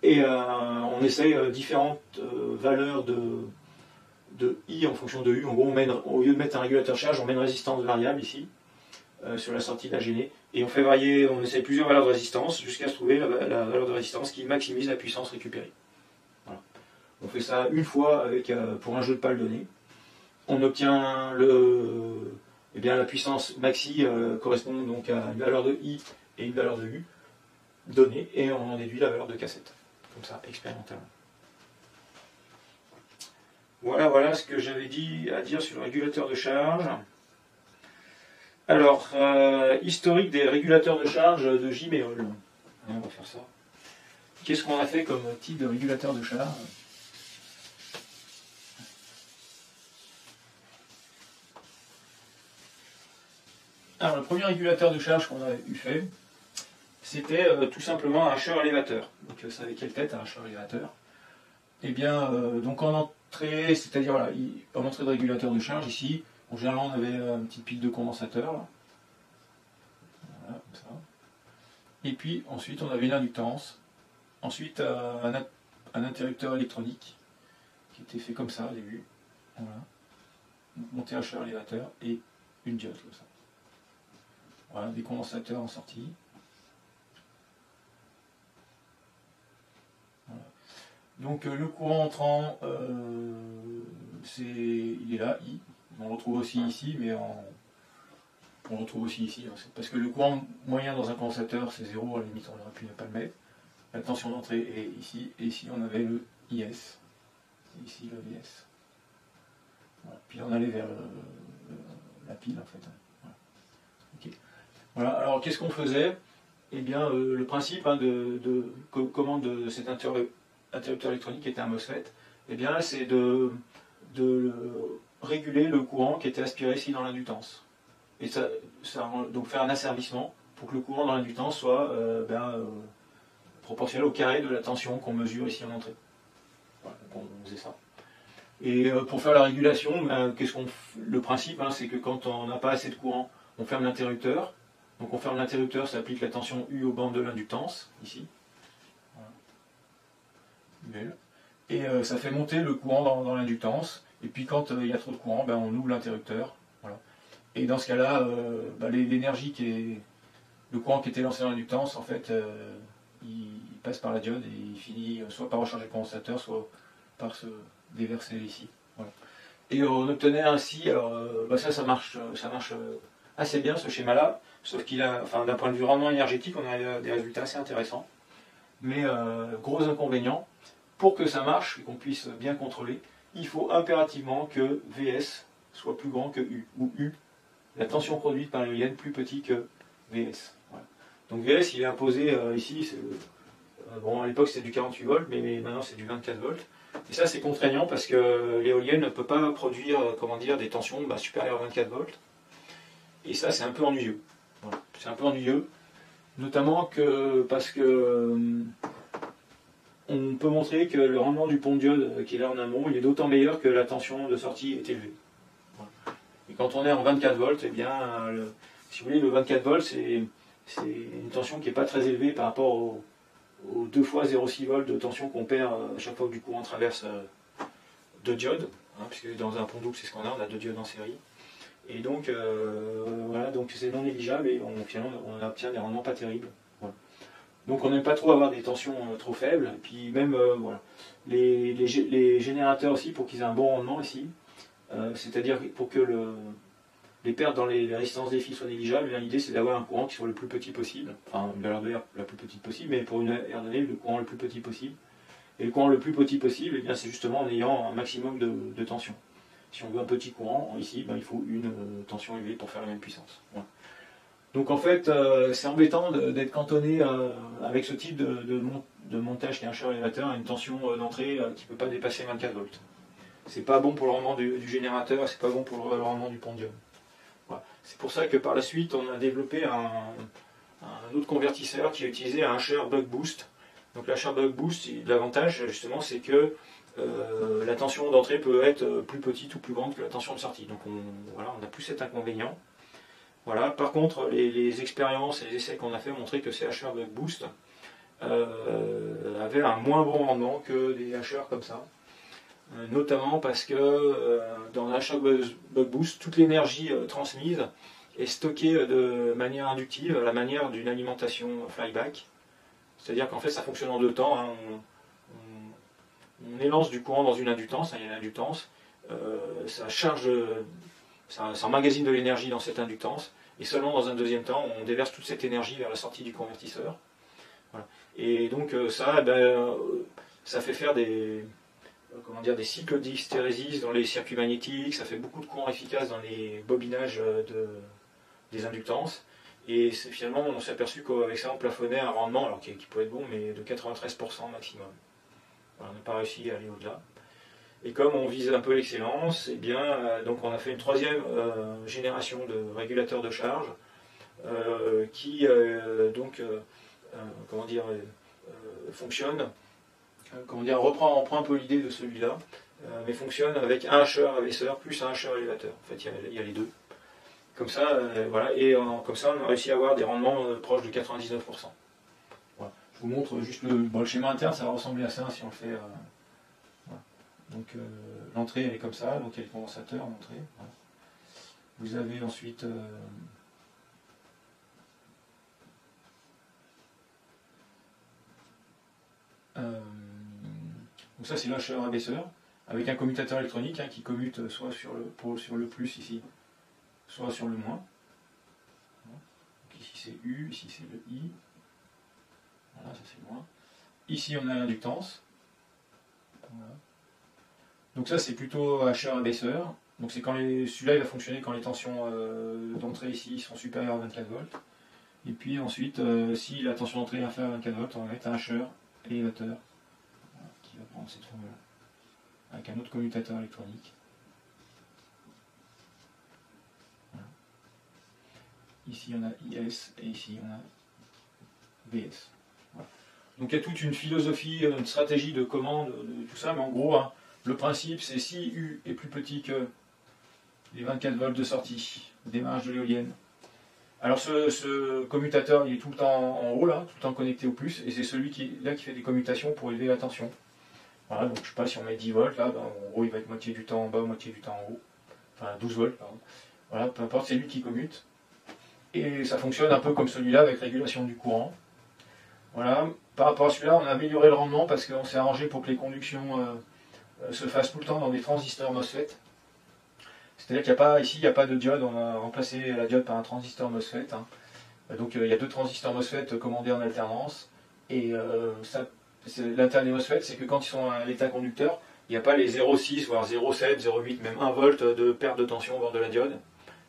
Et on essaye différentes valeurs de I en fonction de U. En gros, au lieu de mettre un régulateur de charge, on met une résistance variable ici, sur la sortie de la gênée. Et on fait varier, on essaye plusieurs valeurs de résistance jusqu'à se trouver la valeur de résistance qui maximise la puissance récupérée. Voilà. On fait ça une fois pour un jeu de pales donné. On obtient la puissance maxi correspond donc à une valeur de I et une valeur de U donnée, et on en déduit la valeur de K7, comme ça, expérimentalement. Voilà ce que j'avais à dire sur le régulateur de charge. Alors, historique des régulateurs de charge de J-méol. On va faire ça. Qu'est-ce qu'on a fait comme type de régulateur de charge ? Alors, le premier régulateur de charge qu'on a fait, c'était tout simplement un hacheur-élévateur. Donc, vous savez quelle tête, un hacheur-élévateur ? Eh bien, donc en entrée, c'est-à-dire voilà, en entrée de régulateur de charge, ici, généralement on avait une petite pile de condensateur. Là. Voilà, comme ça. Et puis, ensuite, on avait une inductance. Ensuite, un interrupteur électronique, qui était fait comme ça au début. Voilà. Monté hacheur-élévateur et une diode comme ça. Voilà, des condensateurs en sortie. Voilà. Donc le courant entrant, il est là, I. On le retrouve aussi ici, mais on le retrouve aussi ici. Hein. Parce que le courant moyen dans un condensateur, c'est 0, à la limite on aurait pu ne pas le mettre. La tension d'entrée est ici, et ici on avait le IS. Et ici le VS. Voilà. Puis on allait vers la pile en fait. Voilà. Okay. Voilà. Alors qu'est-ce qu'on faisait ? Eh bien le principe de commande de cet interrupteur électronique qui était un MOSFET, eh bien c'est de réguler le courant qui était aspiré ici dans l'inductance. Et donc faire un asservissement pour que le courant dans l'inductance soit proportionnel au carré de la tension qu'on mesure ici en entrée. Voilà, donc on faisait ça. Et pour faire la régulation, ben, le principe, hein, c'est que quand on n'a pas assez de courant, on ferme l'interrupteur. Donc on ferme l'interrupteur, ça applique la tension U aux bandes de l'inductance, ici. Voilà. Et ça fait monter le courant dans l'inductance. Et puis quand il y a trop de courant, ben, on ouvre l'interrupteur. Voilà. Et dans ce cas-là, ben, l'énergie le courant qui était lancé dans l'inductance, en fait, il passe par la diode et il finit soit par recharger le condensateur, soit par se déverser ici. Voilà. Et on obtenait ainsi, alors bah ça marche assez bien ce schéma-là, sauf qu'il a, enfin d'un point de vue rendement énergétique, on a des résultats assez intéressants. Mais gros inconvénient, pour que ça marche et qu'on puisse bien contrôler, il faut impérativement que VS soit plus grand que U, ou U, la tension produite par l'éolienne, plus petit que VS. Voilà. Donc VS, il est imposé ici, bon à l'époque c'était du 48 volts, mais maintenant c'est du 24 volts. Et ça c'est contraignant parce que l'éolienne ne peut pas produire comment dire, des tensions supérieures à 24 volts. Et ça c'est un peu ennuyeux. Voilà. C'est un peu ennuyeux, notamment parce que on peut montrer que le rendement du pont de diode qui est là en amont, il est d'autant meilleur que la tension de sortie est élevée. Voilà. Et quand on est en 24 volts, eh bien, si vous voulez, le 24 volts, c'est une tension qui n'est pas très élevée par rapport aux 2 fois 0,6 volts de tension qu'on perd à chaque fois que du courant traverse 2 diodes, hein, puisque dans un pont double, c'est ce qu'on a 2 diodes en série. Et donc, voilà, donc c'est non négligeable et finalement, on obtient des rendements pas terribles. Voilà. Donc on n'aime pas trop avoir des tensions trop faibles, et puis même, voilà. Les générateurs aussi, pour qu'ils aient un bon rendement ici, c'est-à-dire pour que les pertes dans les résistances des fils soient négligeables, l'idée c'est d'avoir un courant qui soit le plus petit possible, enfin une valeur de R la plus petite possible, mais pour une R donnée, le courant le plus petit possible. Et le courant le plus petit possible, eh bien, c'est justement en ayant un maximum de tension. Si on veut un petit courant, ici, ben, il faut une tension élevée pour faire la même puissance. Voilà. Donc en fait, c'est embêtant d'être cantonné avec ce type de montage qui est un char élévateur à une tension d'entrée qui ne peut pas dépasser 24 volts. C'est pas bon pour le rendement du générateur, c'est pas bon pour le rendement du pont de diode. Voilà. C'est pour ça que par la suite, on a développé un autre convertisseur qui a utilisé un Usher Buck Boost. Donc l'Usher Buck Boost, l'avantage justement, c'est que la tension d'entrée peut être plus petite ou plus grande que la tension de sortie. Donc voilà, on n'a plus cet inconvénient. Voilà. Par contre, les expériences et les essais qu'on a fait ont montré que ces Usher Buck Boost avaient un moins bon rendement que des Usher comme ça. Notamment parce que dans un Usher Buck Boost, toute l'énergie transmise est stockée de manière inductive, à la manière d'une alimentation flyback. C'est-à-dire qu'en fait ça fonctionne en 2 temps. Hein. On élance du courant dans une inductance, hein, il y a une inductance, ça charge, ça emmagasine de l'énergie dans cette inductance, et seulement dans un deuxième temps, on déverse toute cette énergie vers la sortie du convertisseur. Voilà. Et donc ça fait faire des cycles d'hystérésis dans les circuits magnétiques, ça fait beaucoup de courant efficace dans les bobinages des inductances. Et finalement, on s'est aperçu qu'avec ça, on plafonnait un rendement, alors qui peut être bon, mais de 93% maximum. Voilà, on n'a pas réussi à aller au-delà. Et comme on vise un peu l'excellence, eh bien, donc on a fait une 3e génération de régulateurs de charge qui fonctionne. Reprend un peu l'idée de celui-là, mais fonctionne avec un Usher abaisseur plus un Usher élévateur. En fait, il y a les deux. Comme ça, voilà, et comme ça, on a réussi à avoir des rendements proches de 99%. Voilà. Je vous montre juste le schéma interne, ça va ressembler à ça si on le fait. Voilà. Donc l'entrée elle est comme ça, donc il y a le condensateur à l'entrée. Voilà. Vous avez ensuite donc ça c'est l'Usher abaisseur avec un commutateur électronique qui commute soit sur le plus ici, soit sur le moins. Donc ici c'est U, ici c'est le I. Voilà, ça c'est le moins. Ici on a l'inductance. Voilà. Donc ça c'est plutôt Usher abaisseur. Donc c'est quand celui-là il va fonctionner quand les tensions d'entrée ici sont supérieures à 24 volts. Et puis ensuite, si la tension d'entrée est inférieure à 24 volts, on va mettre un Usher élévateur qui va prendre cette formule-là avec un autre commutateur électronique. Voilà. Ici on a IS et ici on a VS. Voilà. Donc il y a toute une philosophie, une stratégie de commande de tout ça, mais en gros, hein, Le principe, c'est si U est plus petit que les 24 volts de sortie, démarrage de l'éolienne. Alors ce commutateur, il est tout le temps en haut, là, tout le temps connecté au plus, et c'est celui qui fait des commutations pour élever la tension. Voilà, donc je sais pas, si on met 10 volts, là, ben, en gros, il va être moitié du temps en bas, moitié du temps en haut. Enfin, 12 volts, pardon. Voilà, peu importe, c'est lui qui commute. Et ça fonctionne un peu comme celui-là, avec régulation du courant. Voilà, par rapport à celui-là, on a amélioré le rendement parce qu'on s'est arrangé pour que les conductions se fassent tout le temps dans des transistors MOSFET. C'est-à-dire qu'il n'y a pas, ici, il n'y a pas de diode, on a remplacé la diode par un transistor MOSFET. Hein. Donc il y a 2 transistors MOSFET commandés en alternance. Et l'intérêt des MOSFET, c'est que quand ils sont à l'état conducteur, il n'y a pas les 0,6, voire 0,7, 0,8, même 1 volt de perte de tension au bord de la diode.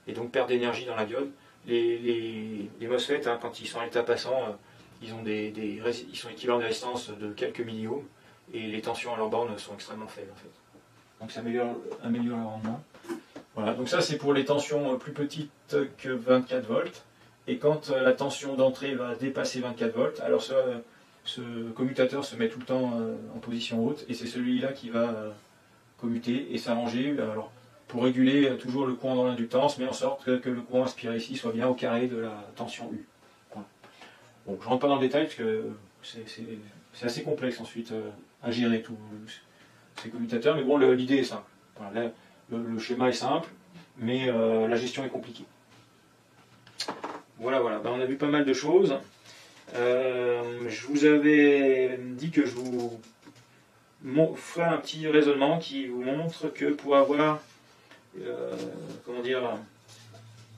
Et donc perte d'énergie dans la diode. Les MOSFET, hein, quand ils sont à l'état passant, ils sont équivalents des résistances de quelques milliohms. Et les tensions à leur borne sont extrêmement faibles en fait. Donc ça améliore le rendement. Voilà, donc ça c'est pour les tensions plus petites que 24 volts. Et quand la tension d'entrée va dépasser 24 volts, alors ce commutateur se met tout le temps en position haute et c'est celui-là qui va commuter et s'arranger pour réguler toujours le courant dans l'inductance, mais en sorte que le courant aspiré ici soit bien au carré de la tension U. Voilà. Bon, je ne rentre pas dans le détail parce que c'est assez complexe ensuite à gérer tous ces commutateurs, mais bon, l'idée est simple. Voilà, le schéma est simple, mais la gestion est compliquée. Voilà, ben, on a vu pas mal de choses. Je vous avais dit que je vous ferai un petit raisonnement qui vous montre que pour avoir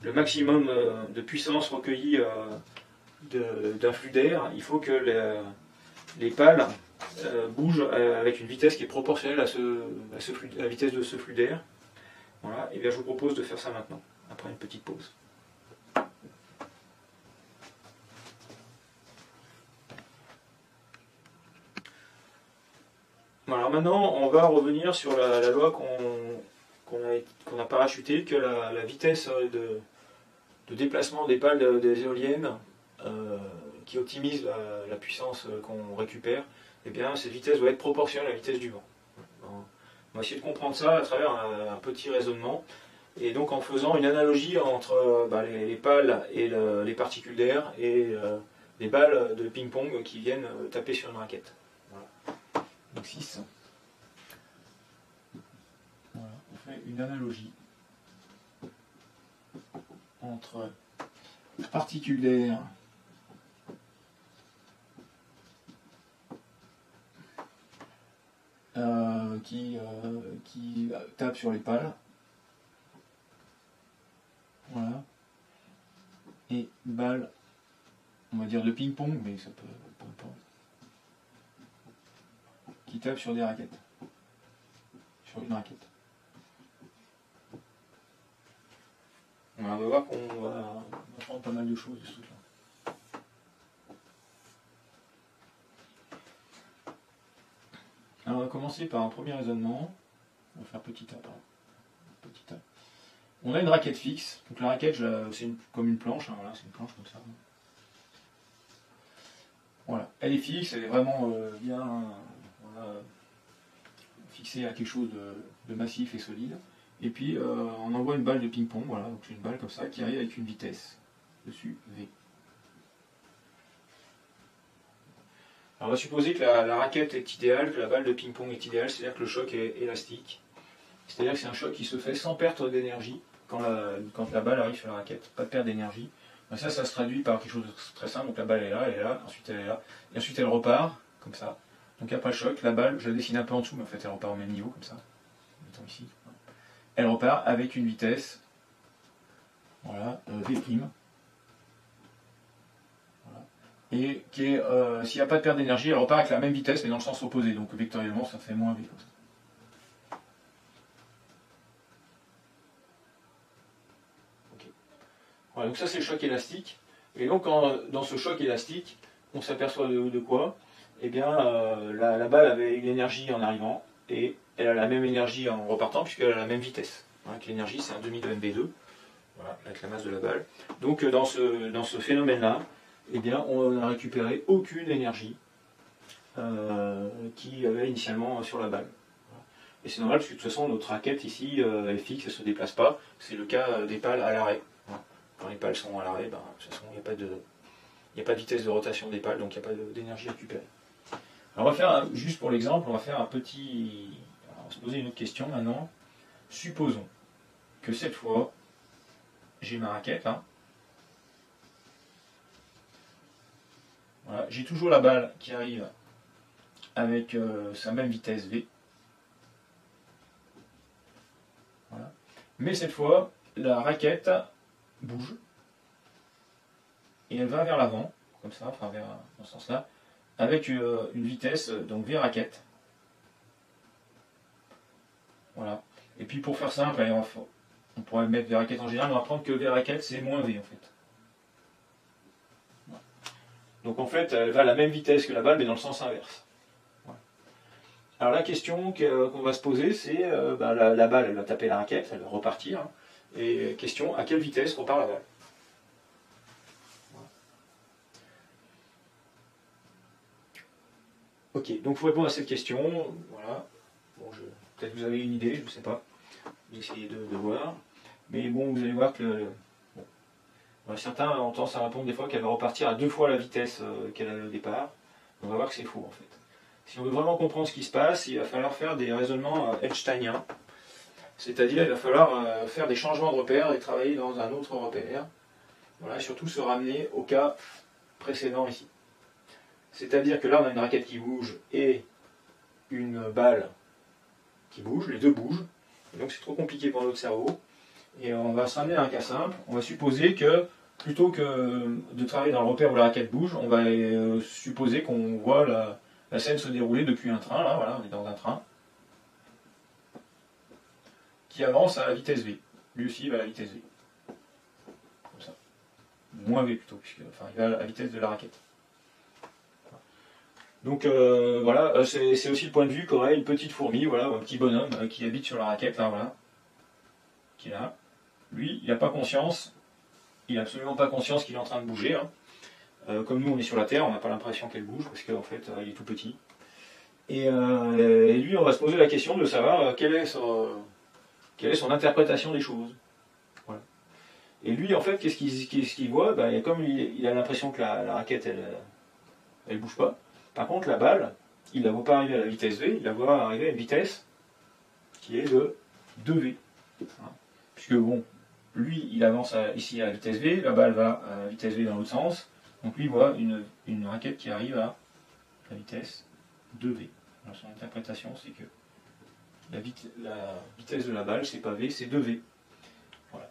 le maximum de puissance recueillie d'un flux d'air, il faut que les pales bougent avec une vitesse qui est proportionnelle à la vitesse de ce flux d'air. Voilà, et bien je vous propose de faire ça maintenant, après une petite pause. Alors maintenant, on va revenir sur la loi qu'on a parachutée, que la vitesse de déplacement des pales des éoliennes qui optimise la puissance qu'on récupère, eh bien cette vitesse doit être proportionnelle à la vitesse du vent. On va essayer de comprendre ça à travers un petit raisonnement, et donc en faisant une analogie entre les pales et les particules d'air et les balles de ping-pong qui viennent taper sur une raquette. Voilà. Donc 6. Voilà, on fait une analogie entre particules d'air qui tapent sur les pales. Voilà. Et balles, on va dire de ping-pong, mais ça peut peu importe, qui tapent sur des raquettes. Sur une raquette. On va voir qu'on va apprendre pas mal de choses de ce truc-là. Alors on va commencer par un premier raisonnement. On va faire petit A, pardon. Petit A. On a une raquette fixe. Donc la raquette, c'est comme une planche. Hein, voilà, c'est une planche comme ça. Voilà. Elle est fixe, elle est vraiment bien fixée à quelque chose de massif et solide. Et puis on envoie une balle de ping-pong, voilà, donc c'est une balle comme ça qui arrive avec une vitesse dessus V. Alors on va supposer que la raquette est idéale, que la balle de ping-pong est idéale, c'est-à-dire que le choc est élastique. C'est-à-dire que c'est un choc qui se fait sans perte d'énergie quand la balle arrive sur la raquette, pas de perte d'énergie. Ben ça se traduit par quelque chose de très simple, donc la balle est là, ensuite elle est là, et ensuite elle repart, comme ça. Donc après le choc, la balle, je la dessine un peu en dessous, mais en fait elle repart au même niveau, comme ça. Mettons ici. Elle repart avec une vitesse, voilà, V'. Voilà. Et s'il n'y a pas de perte d'énergie, elle repart avec la même vitesse, mais dans le sens opposé. Donc vectoriellement, ça fait moins V comme ça. Okay. Voilà, donc ça c'est le choc élastique. Et donc dans ce choc élastique, on s'aperçoit de quoi? Eh bien, la balle avait une énergie en arrivant, et elle a la même énergie en repartant, puisqu'elle a la même vitesse. Voilà, l'énergie, c'est un demi de mv2, voilà, avec la masse de la balle. Donc dans ce phénomène-là, eh bien, on n'a récupéré aucune énergie qui avait initialement sur la balle. Voilà. Et c'est normal parce que de toute façon notre raquette ici est fixe, elle ne se déplace pas. C'est le cas des pales à l'arrêt. Voilà. Quand les pales sont à l'arrêt, ben, de toute façon il n'y a pas de vitesse de rotation des pales, donc il n'y a pas d'énergie récupérée. Alors on va faire, juste pour l'exemple, on va faire un petit... Alors, on va se poser une autre question maintenant. Supposons que cette fois, j'ai ma raquette. Hein. Voilà. J'ai toujours la balle qui arrive avec sa même vitesse V. Voilà. Mais cette fois, la raquette bouge et elle va vers l'avant, comme ça, enfin dans ce sens-là, avec une vitesse, donc V raquette. Voilà. Et puis pour faire simple, allez, on pourrait mettre V raquette en général, on va prendre que V raquette c'est moins V en fait. Voilà. Donc en fait, elle va à la même vitesse que la balle, mais dans le sens inverse. Voilà. Alors la question qu'on va se poser, c'est la balle, elle va taper la raquette, elle va repartir. Hein, et question, à quelle vitesse repart la balle? Ok, donc il faut répondre à cette question. Voilà. Bon, peut-être que vous avez une idée, je ne sais pas. Essayez de voir. Mais bon, vous allez voir que certains ont tendance à répondre des fois qu'elle va repartir à 2 fois la vitesse qu'elle avait au départ. On va voir que c'est faux en fait. Si on veut vraiment comprendre ce qui se passe, il va falloir faire des raisonnements einsteiniens. C'est-à-dire il va falloir faire des changements de repère et travailler dans un autre repère. Voilà, et surtout se ramener au cas précédent ici. C'est-à-dire que là, on a une raquette qui bouge et une balle qui bouge, les deux bougent. Et donc c'est trop compliqué pour notre cerveau. Et on va se ramener à un cas simple. On va supposer que, plutôt que de travailler dans le repère où la raquette bouge, on va supposer qu'on voit la scène se dérouler depuis un train. Là, voilà, on est dans un train qui avance à la vitesse V. Lui aussi, il va à la vitesse V. Comme ça. Moins V plutôt, puisque, enfin, il va à la vitesse de la raquette. Donc voilà, c'est aussi le point de vue qu'aurait une petite fourmi, voilà, un petit bonhomme qui habite sur la raquette, là, voilà, qui est là. Lui, il n'a pas conscience, il n'a absolument pas conscience qu'il est en train de bouger. Hein. Comme nous, on est sur la Terre, on n'a pas l'impression qu'elle bouge, parce qu'en fait, il est tout petit. Et lui, on va se poser la question de savoir quelle est son interprétation des choses. Voilà. Et lui, en fait, qu'est-ce qu'il voit? Comme il a l'impression que la raquette, elle bouge pas. Par contre, la balle, il ne la voit pas arriver à la vitesse V, il la voit arriver à une vitesse qui est de 2V. Hein. Puisque, bon, lui, il avance ici à la vitesse V, la balle va à la vitesse V dans l'autre sens. Donc lui, il voit une raquette qui arrive à la vitesse 2V. Alors, son interprétation, c'est que la vitesse de la balle, c'est pas V, c'est 2V. Voilà.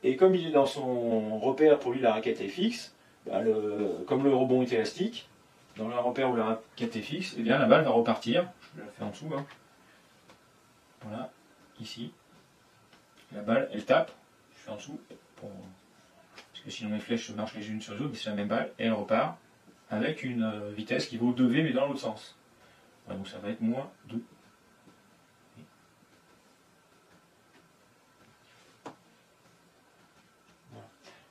Et comme il est dans son repère, pour lui, la raquette est fixe, comme le rebond est élastique, dans le repère où la raquette est fixe, eh bien la balle va repartir. Je la fais en dessous. Hein. Voilà, ici. La balle, elle tape. Je fais en dessous. Parce que sinon mes flèches marchent les unes sur les autres, mais c'est la même balle. Et elle repart avec une vitesse qui vaut 2V, mais dans l'autre sens. Voilà, donc ça va être moins 2. Voilà.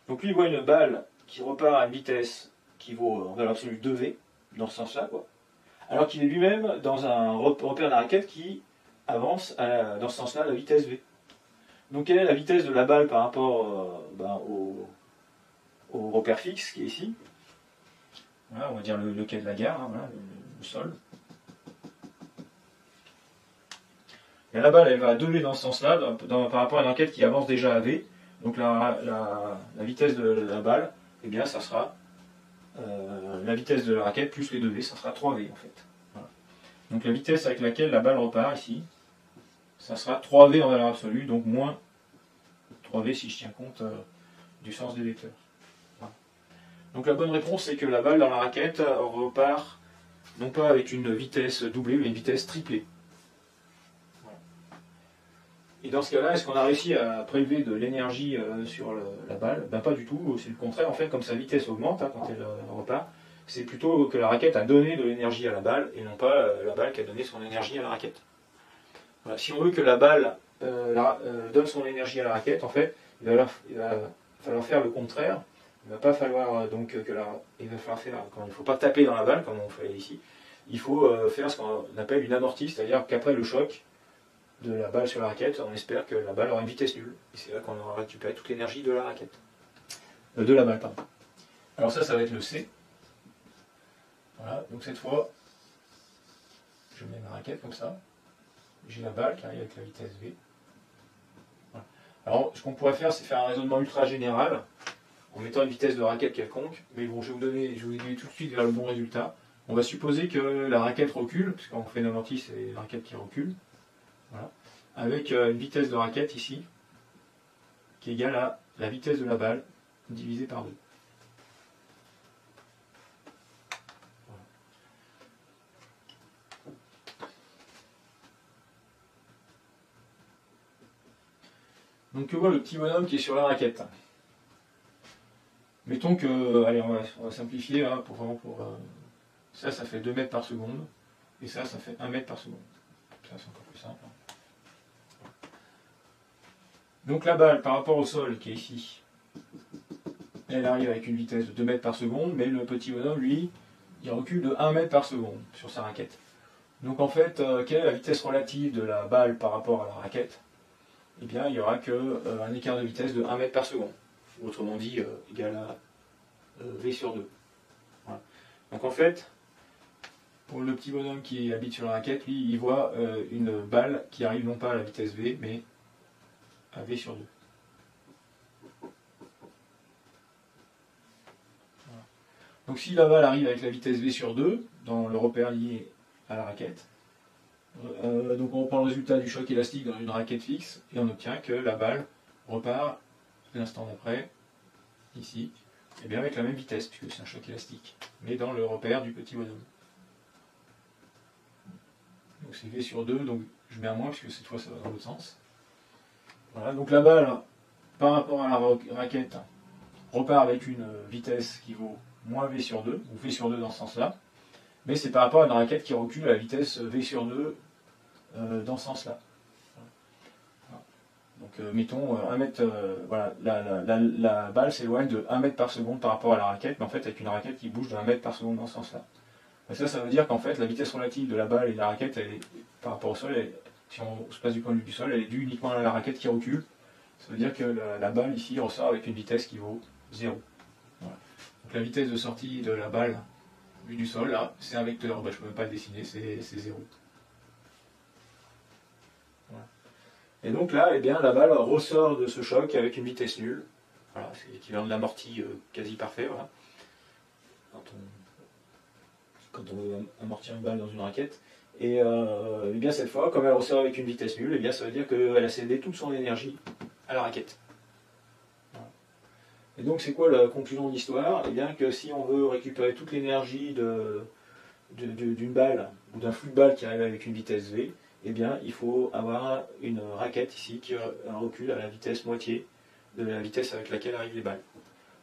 Donc lui, il voit une balle qui repart à une vitesse qui vaut en valeur absolue 2V. Dans ce sens-là, quoi. Alors qu'il est lui-même dans un repère de la raquette qui avance dans ce sens-là à la vitesse V. Donc quelle est la vitesse de la balle par rapport au repère fixe qui est ici? Voilà, on va dire le quai de la gare, hein, voilà, le sol. Et la balle, elle va à 2V dans ce sens-là, par rapport à une raquette qui avance déjà à V. Donc la vitesse de la balle, eh bien, ça sera la vitesse de la raquette plus les 2V, ça sera 3V en fait. Voilà. Donc la vitesse avec laquelle la balle repart ici, ça sera 3V en valeur absolue, donc moins 3V si je tiens compte du sens des vecteurs. Voilà. Donc la bonne réponse, c'est que la balle dans la raquette repart non pas avec une vitesse doublée, mais une vitesse triplée. Voilà. Et dans ce cas-là, est-ce qu'on a réussi à prélever de l'énergie sur la balle? Ben pas du tout, c'est le contraire. En fait, comme sa vitesse augmente hein, quand elle repart, c'est plutôt que la raquette a donné de l'énergie à la balle, et non pas la balle qui a donné son énergie à la raquette. Voilà. Si on veut que la balle donne son énergie à la raquette, en fait, il va falloir faire le contraire. Il ne va pas falloir il va falloir faire, quand il ne faut pas taper dans la balle, comme on fait ici, il faut faire ce qu'on appelle une amortie, c'est-à-dire qu'après le choc, de la balle sur la raquette, on espère que la balle aura une vitesse nulle. Et c'est là qu'on aura récupéré toute l'énergie de la raquette. De la balle, pardon. Alors ça va être le C. Voilà, donc cette fois, je mets ma raquette comme ça. J'ai la balle qui arrive avec la vitesse V. Voilà. Alors, ce qu'on pourrait faire, c'est faire un raisonnement ultra général, en mettant une vitesse de raquette quelconque. Mais bon, je vais vous aider tout de suite vers le bon résultat. On va supposer que la raquette recule, parce qu'on fait 90, c'est la raquette qui recule. Voilà. Avec une vitesse de raquette ici, qui est égale à la vitesse de la balle divisée par 2. Voilà. Donc que voit le petit bonhomme qui est sur la raquette. Mettons que, allez, on va simplifier hein, ça fait 2 mètres par seconde, et ça fait 1 mètre par seconde. Ça c'est encore plus simple. Donc la balle par rapport au sol qui est ici, elle arrive avec une vitesse de 2 mètres par seconde, mais le petit bonhomme, lui, il recule de 1 mètre par seconde sur sa raquette. Donc en fait, quelle est la vitesse relative de la balle par rapport à la raquette? Eh bien, il n'y aura qu'un écart de vitesse de 1 mètre par seconde. Autrement dit, égal à V sur 2. Voilà. Donc en fait, pour le petit bonhomme qui habite sur la raquette, lui, il voit une balle qui arrive non pas à la vitesse V, mais à V sur 2. Voilà. Donc si la balle arrive avec la vitesse V sur 2, dans le repère lié à la raquette, donc on reprend le résultat du choc élastique dans une raquette fixe, et on obtient que la balle repart l'instant d'après, ici, et bien avec la même vitesse, puisque c'est un choc élastique, mais dans le repère du petit bonhomme. Donc c'est V sur 2, donc je mets un moins, puisque cette fois ça va dans l'autre sens. Voilà, donc la balle, par rapport à la raquette, repart avec une vitesse qui vaut moins V sur 2, ou V sur 2 dans ce sens-là, mais c'est par rapport à une raquette qui recule à la vitesse V sur 2 dans ce sens-là. Voilà. Donc mettons 1 mètre, voilà, la balle s'éloigne de 1 mètre par seconde par rapport à la raquette, mais en fait avec une raquette qui bouge de 1 mètre par seconde dans ce sens-là. Ça veut dire qu'en fait la vitesse relative de la balle et de la raquette, elle est, par rapport au sol, si on se passe du point de vue du sol, elle est due uniquement à la raquette qui recule. Ça veut dire que la balle ici ressort avec une vitesse qui vaut 0. Voilà. Donc la vitesse de sortie de la balle vue du sol, là, c'est un vecteur, je ne peux même pas le dessiner, c'est 0. Voilà. Et donc là, eh bien, la balle ressort de ce choc avec une vitesse nulle. Voilà, c'est l'équivalent de l'amorti quasi parfait. Voilà. Quand on veut amortir une balle dans une raquette. Et eh bien cette fois, comme elle ressort avec une vitesse nulle, eh bien, ça veut dire qu'elle a cédé toute son énergie à la raquette. Voilà. Et donc c'est quoi la conclusion de l'histoire? Eh bien que si on veut récupérer toute l'énergie d'une balle ou d'un flux de balle qui arrive avec une vitesse V, eh bien il faut avoir une raquette ici qui recule à la vitesse moitié de la vitesse avec laquelle arrivent les balles.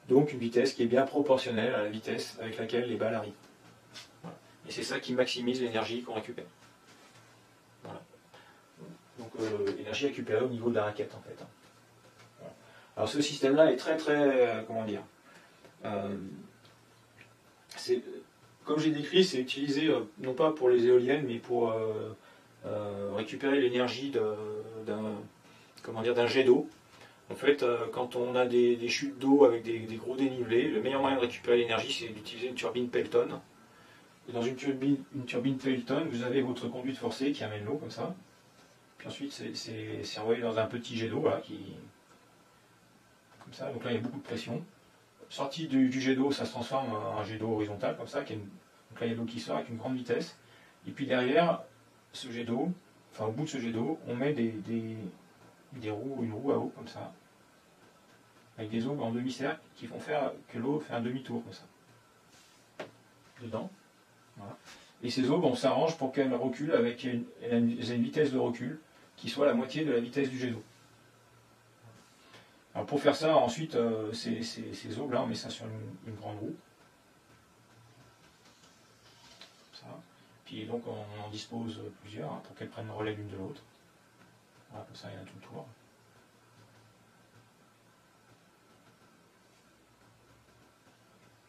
Donc une vitesse qui est bien proportionnelle à la vitesse avec laquelle les balles arrivent. Voilà. Et c'est ça qui maximise l'énergie qu'on récupère. Voilà. Donc l'énergie récupérée au niveau de la raquette en fait. Voilà. Alors ce système-là est très comment dire, comme j'ai décrit, c'est utilisé non pas pour les éoliennes, mais pour récupérer l'énergie d'un jet d'eau. En fait, quand on a des chutes d'eau avec des gros dénivelés, le meilleur moyen de récupérer l'énergie, c'est d'utiliser une turbine Pelton. Et dans une turbine Pelton, vous avez votre conduite forcée qui amène l'eau comme ça. Puis ensuite, c'est envoyé dans un petit jet d'eau, voilà, comme ça. Donc là, il y a beaucoup de pression. Sortie du jet d'eau, ça se transforme en un jet d'eau horizontal, comme ça. Donc là, il y a l'eau qui sort avec une grande vitesse. Et puis derrière ce jet d'eau, enfin au bout de ce jet d'eau, on met des roues, une roue à eau, comme ça, avec des aubes en demi-cercle qui font faire que l'eau fait un demi-tour, comme ça, dedans. Voilà. Et ces aubes, on s'arrange pour qu'elles reculent avec une vitesse de recul qui soit la moitié de la vitesse du jet d'eau. Alors pour faire ça, ensuite, ces aubes-là, on met ça sur une grande roue. Comme ça. Puis donc on en dispose plusieurs hein, pour qu'elles prennent le relais l'une de l'autre. Voilà, comme ça, il y en a tout le tour.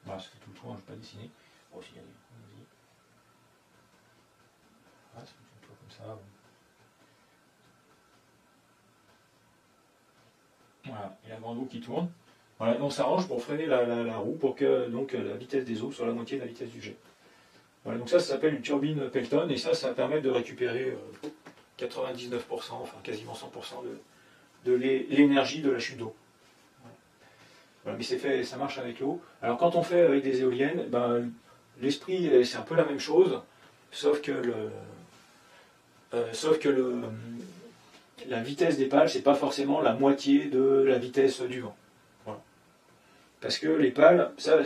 Voilà, ça fait tout le tour, hein, je ne vais pas dessiner. Bon, si, allez, vas-y. Voilà, ça fait tout le tour comme ça. Bon. Voilà, et la grande roue qui tourne. Voilà, on s'arrange pour freiner la roue pour que donc, la vitesse des eaux soit la moitié de la vitesse du jet. Voilà, donc ça s'appelle une turbine Pelton, et ça permet de récupérer 99%, enfin quasiment 100% de l'énergie de la chute d'eau. Voilà, mais c'est fait, ça marche avec l'eau. Alors quand on fait avec des éoliennes, ben, l'esprit c'est un peu la même chose, sauf que la vitesse des pales, c'est pas forcément la moitié de la vitesse du vent. Voilà. Parce que les pales, ça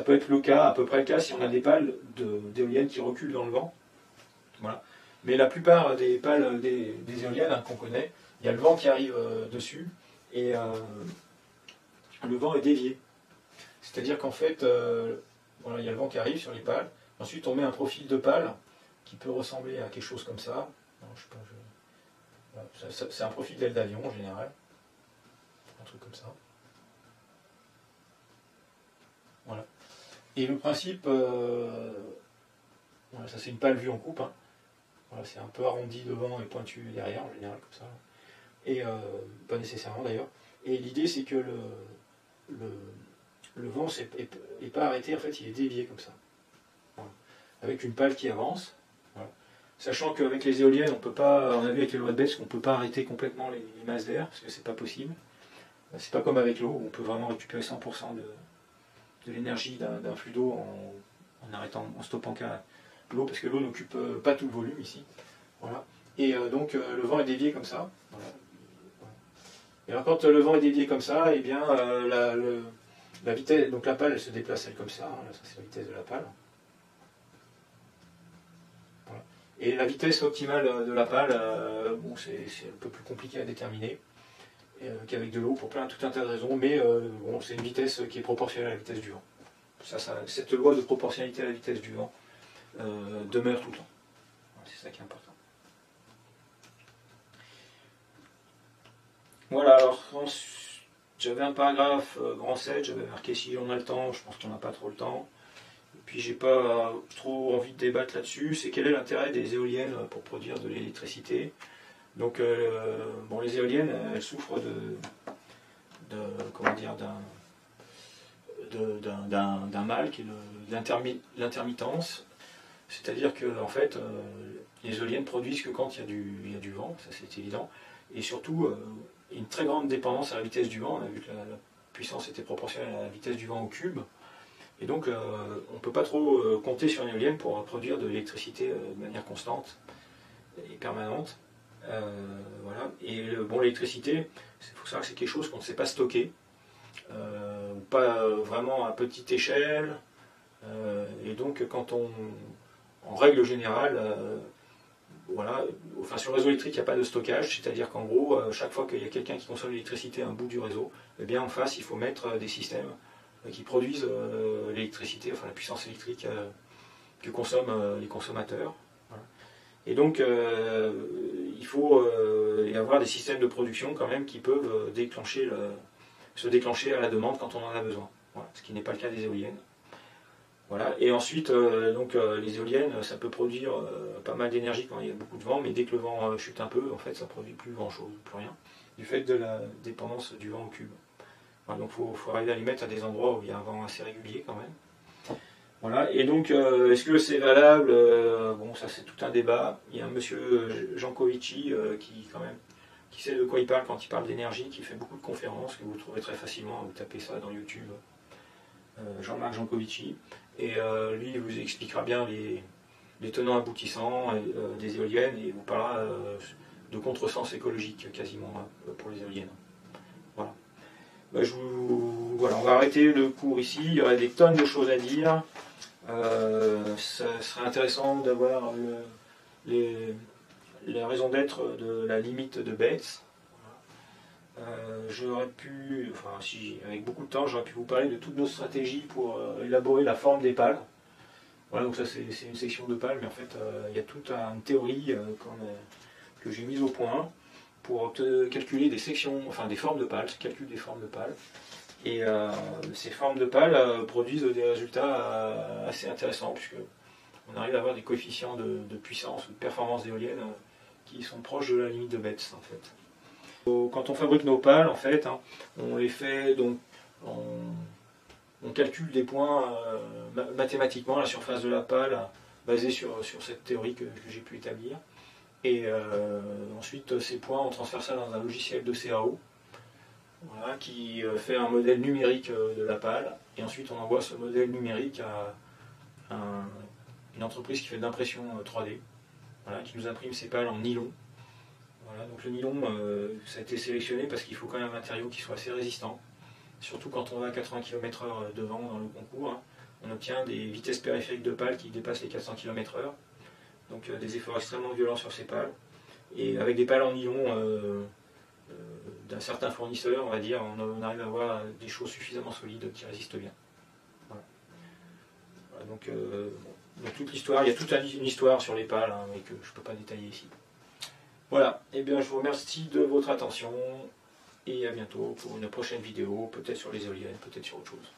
peut être le cas, à peu près le cas, si on a des pales d'éoliennes qui reculent dans le vent. Voilà. Mais la plupart des pales des éoliennes qu'on connaît, il y a le vent qui arrive dessus, et le vent est dévié. C'est-à-dire qu'en fait, voilà, il y a le vent qui arrive sur les pales. Ensuite, on met un profil de pale qui peut ressembler à quelque chose comme ça. Non, je sais pas, voilà, c'est un profil d'aile d'avion en général. Un truc comme ça. Voilà. Et le principe, voilà, ça c'est une pale vue en coupe. Hein. Voilà, c'est un peu arrondi devant et pointu derrière en général comme ça. Et pas nécessairement d'ailleurs. Et l'idée c'est que le vent n'est pas arrêté, en fait il est dévié comme ça. Voilà. Avec une pale qui avance. Voilà. Sachant qu'avec les éoliennes, on a vu avec les lois de Betz qu'on ne peut pas arrêter complètement les masses d'air, parce que c'est pas possible. C'est pas comme avec l'eau, où on peut vraiment récupérer 100% de l'énergie d'un flux d'eau en stoppant qu'à l'eau, parce que l'eau n'occupe pas tout le volume ici. Voilà. Et donc le vent est dévié comme ça. Voilà. Et alors quand le vent est dévié comme ça, eh bien la vitesse, donc la pale elle se déplace elle comme ça, hein, ça c'est la vitesse de la pale. Voilà. Et la vitesse optimale de la pale, bon, c'est un peu plus compliqué à déterminer qu'avec de l'eau pour tout un tas de raisons, mais bon, c'est une vitesse qui est proportionnelle à la vitesse du vent. Cette loi de proportionnalité à la vitesse du vent demeure tout le temps. C'est ça qui est important. Voilà, alors j'avais un paragraphe grand 7, j'avais marqué si on a le temps, je pense qu'on n'a pas trop le temps. Et puis j'ai pas trop envie de débattre là-dessus, c'est quel est l'intérêt des éoliennes pour produire de l'électricité. Donc bon, les éoliennes, elles souffrent comment dire, d'un mal qui est l'intermittence. C'est-à-dire que en fait, les éoliennes produisent que quand il y a du vent, ça c'est évident, et surtout une très grande dépendance à la vitesse du vent. On a vu que la puissance était proportionnelle à la vitesse du vent au cube, et donc on ne peut pas trop compter sur une éolienne pour produire de l'électricité de manière constante et permanente. Voilà. Et bon, l'électricité, il faut savoir que c'est quelque chose qu'on ne sait pas stocker, pas vraiment à petite échelle, et donc quand en règle générale, voilà, enfin, sur le réseau électrique, il n'y a pas de stockage, c'est-à-dire qu'en gros, chaque fois qu'il y a quelqu'un qui consomme l'électricité à un bout du réseau, eh bien en face, il faut mettre des systèmes qui produisent l'électricité, enfin la puissance électrique que consomment les consommateurs. Voilà. Et donc, il faut y avoir des systèmes de production quand même qui peuvent se déclencher à la demande quand on en a besoin. Voilà, ce qui n'est pas le cas des éoliennes. Voilà. Et ensuite, les éoliennes, ça peut produire pas mal d'énergie quand il y a beaucoup de vent, mais dès que le vent chute un peu, en fait, ça ne produit plus grand-chose, plus rien, du fait de la dépendance du vent au cube. Voilà, donc il faut arriver à les mettre à des endroits où il y a un vent assez régulier quand même. Voilà. Et donc, est-ce que c'est valable? Bon, ça c'est tout un débat. Il y a un monsieur Jancovici qui sait de quoi il parle quand il parle d'énergie, qui fait beaucoup de conférences, que vous trouverez très facilement, vous tapez ça dans YouTube. Jean-Marc Jancovici, et lui il vous expliquera bien les tenants aboutissants des éoliennes, et il vous parlera de contresens écologique quasiment pour les éoliennes. Voilà. Voilà, on va arrêter le cours ici, il y aurait des tonnes de choses à dire. Ça serait intéressant d'avoir la raison d'être de la limite de Betz. J'aurais pu, enfin si avec beaucoup de temps, j'aurais pu vous parler de toutes nos stratégies pour élaborer la forme des pales. Voilà, donc ça c'est une section de pales, mais en fait il y a toute une théorie que j'ai mise au point pour calculer des sections, enfin des formes de pales, calcul des formes de pales. Et ces formes de pales produisent des résultats assez intéressants, puisque on arrive à avoir des coefficients de puissance ou de performance d'éolienne qui sont proches de la limite de Betz en fait. Quand on fabrique nos pales, en fait, hein, on les fait donc on calcule des points mathématiquement à la surface de la pale, basé sur cette théorie que j'ai pu établir. Et ensuite, ces points, on transfère ça dans un logiciel de CAO, voilà, qui fait un modèle numérique de la pale. Et ensuite, on envoie ce modèle numérique à une entreprise qui fait de l'impression 3D, voilà, qui nous imprime ces pales en nylon. Voilà, donc le nylon, ça a été sélectionné parce qu'il faut quand même un matériau qui soit assez résistant. Surtout quand on va à 80 km/h de vent dans le concours, hein, on obtient des vitesses périphériques de pales qui dépassent les 400 km/h. Donc des efforts extrêmement violents sur ces pales. Et avec des pales en nylon d'un certain fournisseur, on va dire, on arrive à avoir des choses suffisamment solides qui résistent bien. Voilà. Voilà, donc toute l'histoire, il y a toute une histoire sur les pales, hein, mais que je ne peux pas détailler ici. Voilà, et bien je vous remercie de votre attention et à bientôt pour une prochaine vidéo, peut-être sur les éoliennes, peut-être sur autre chose.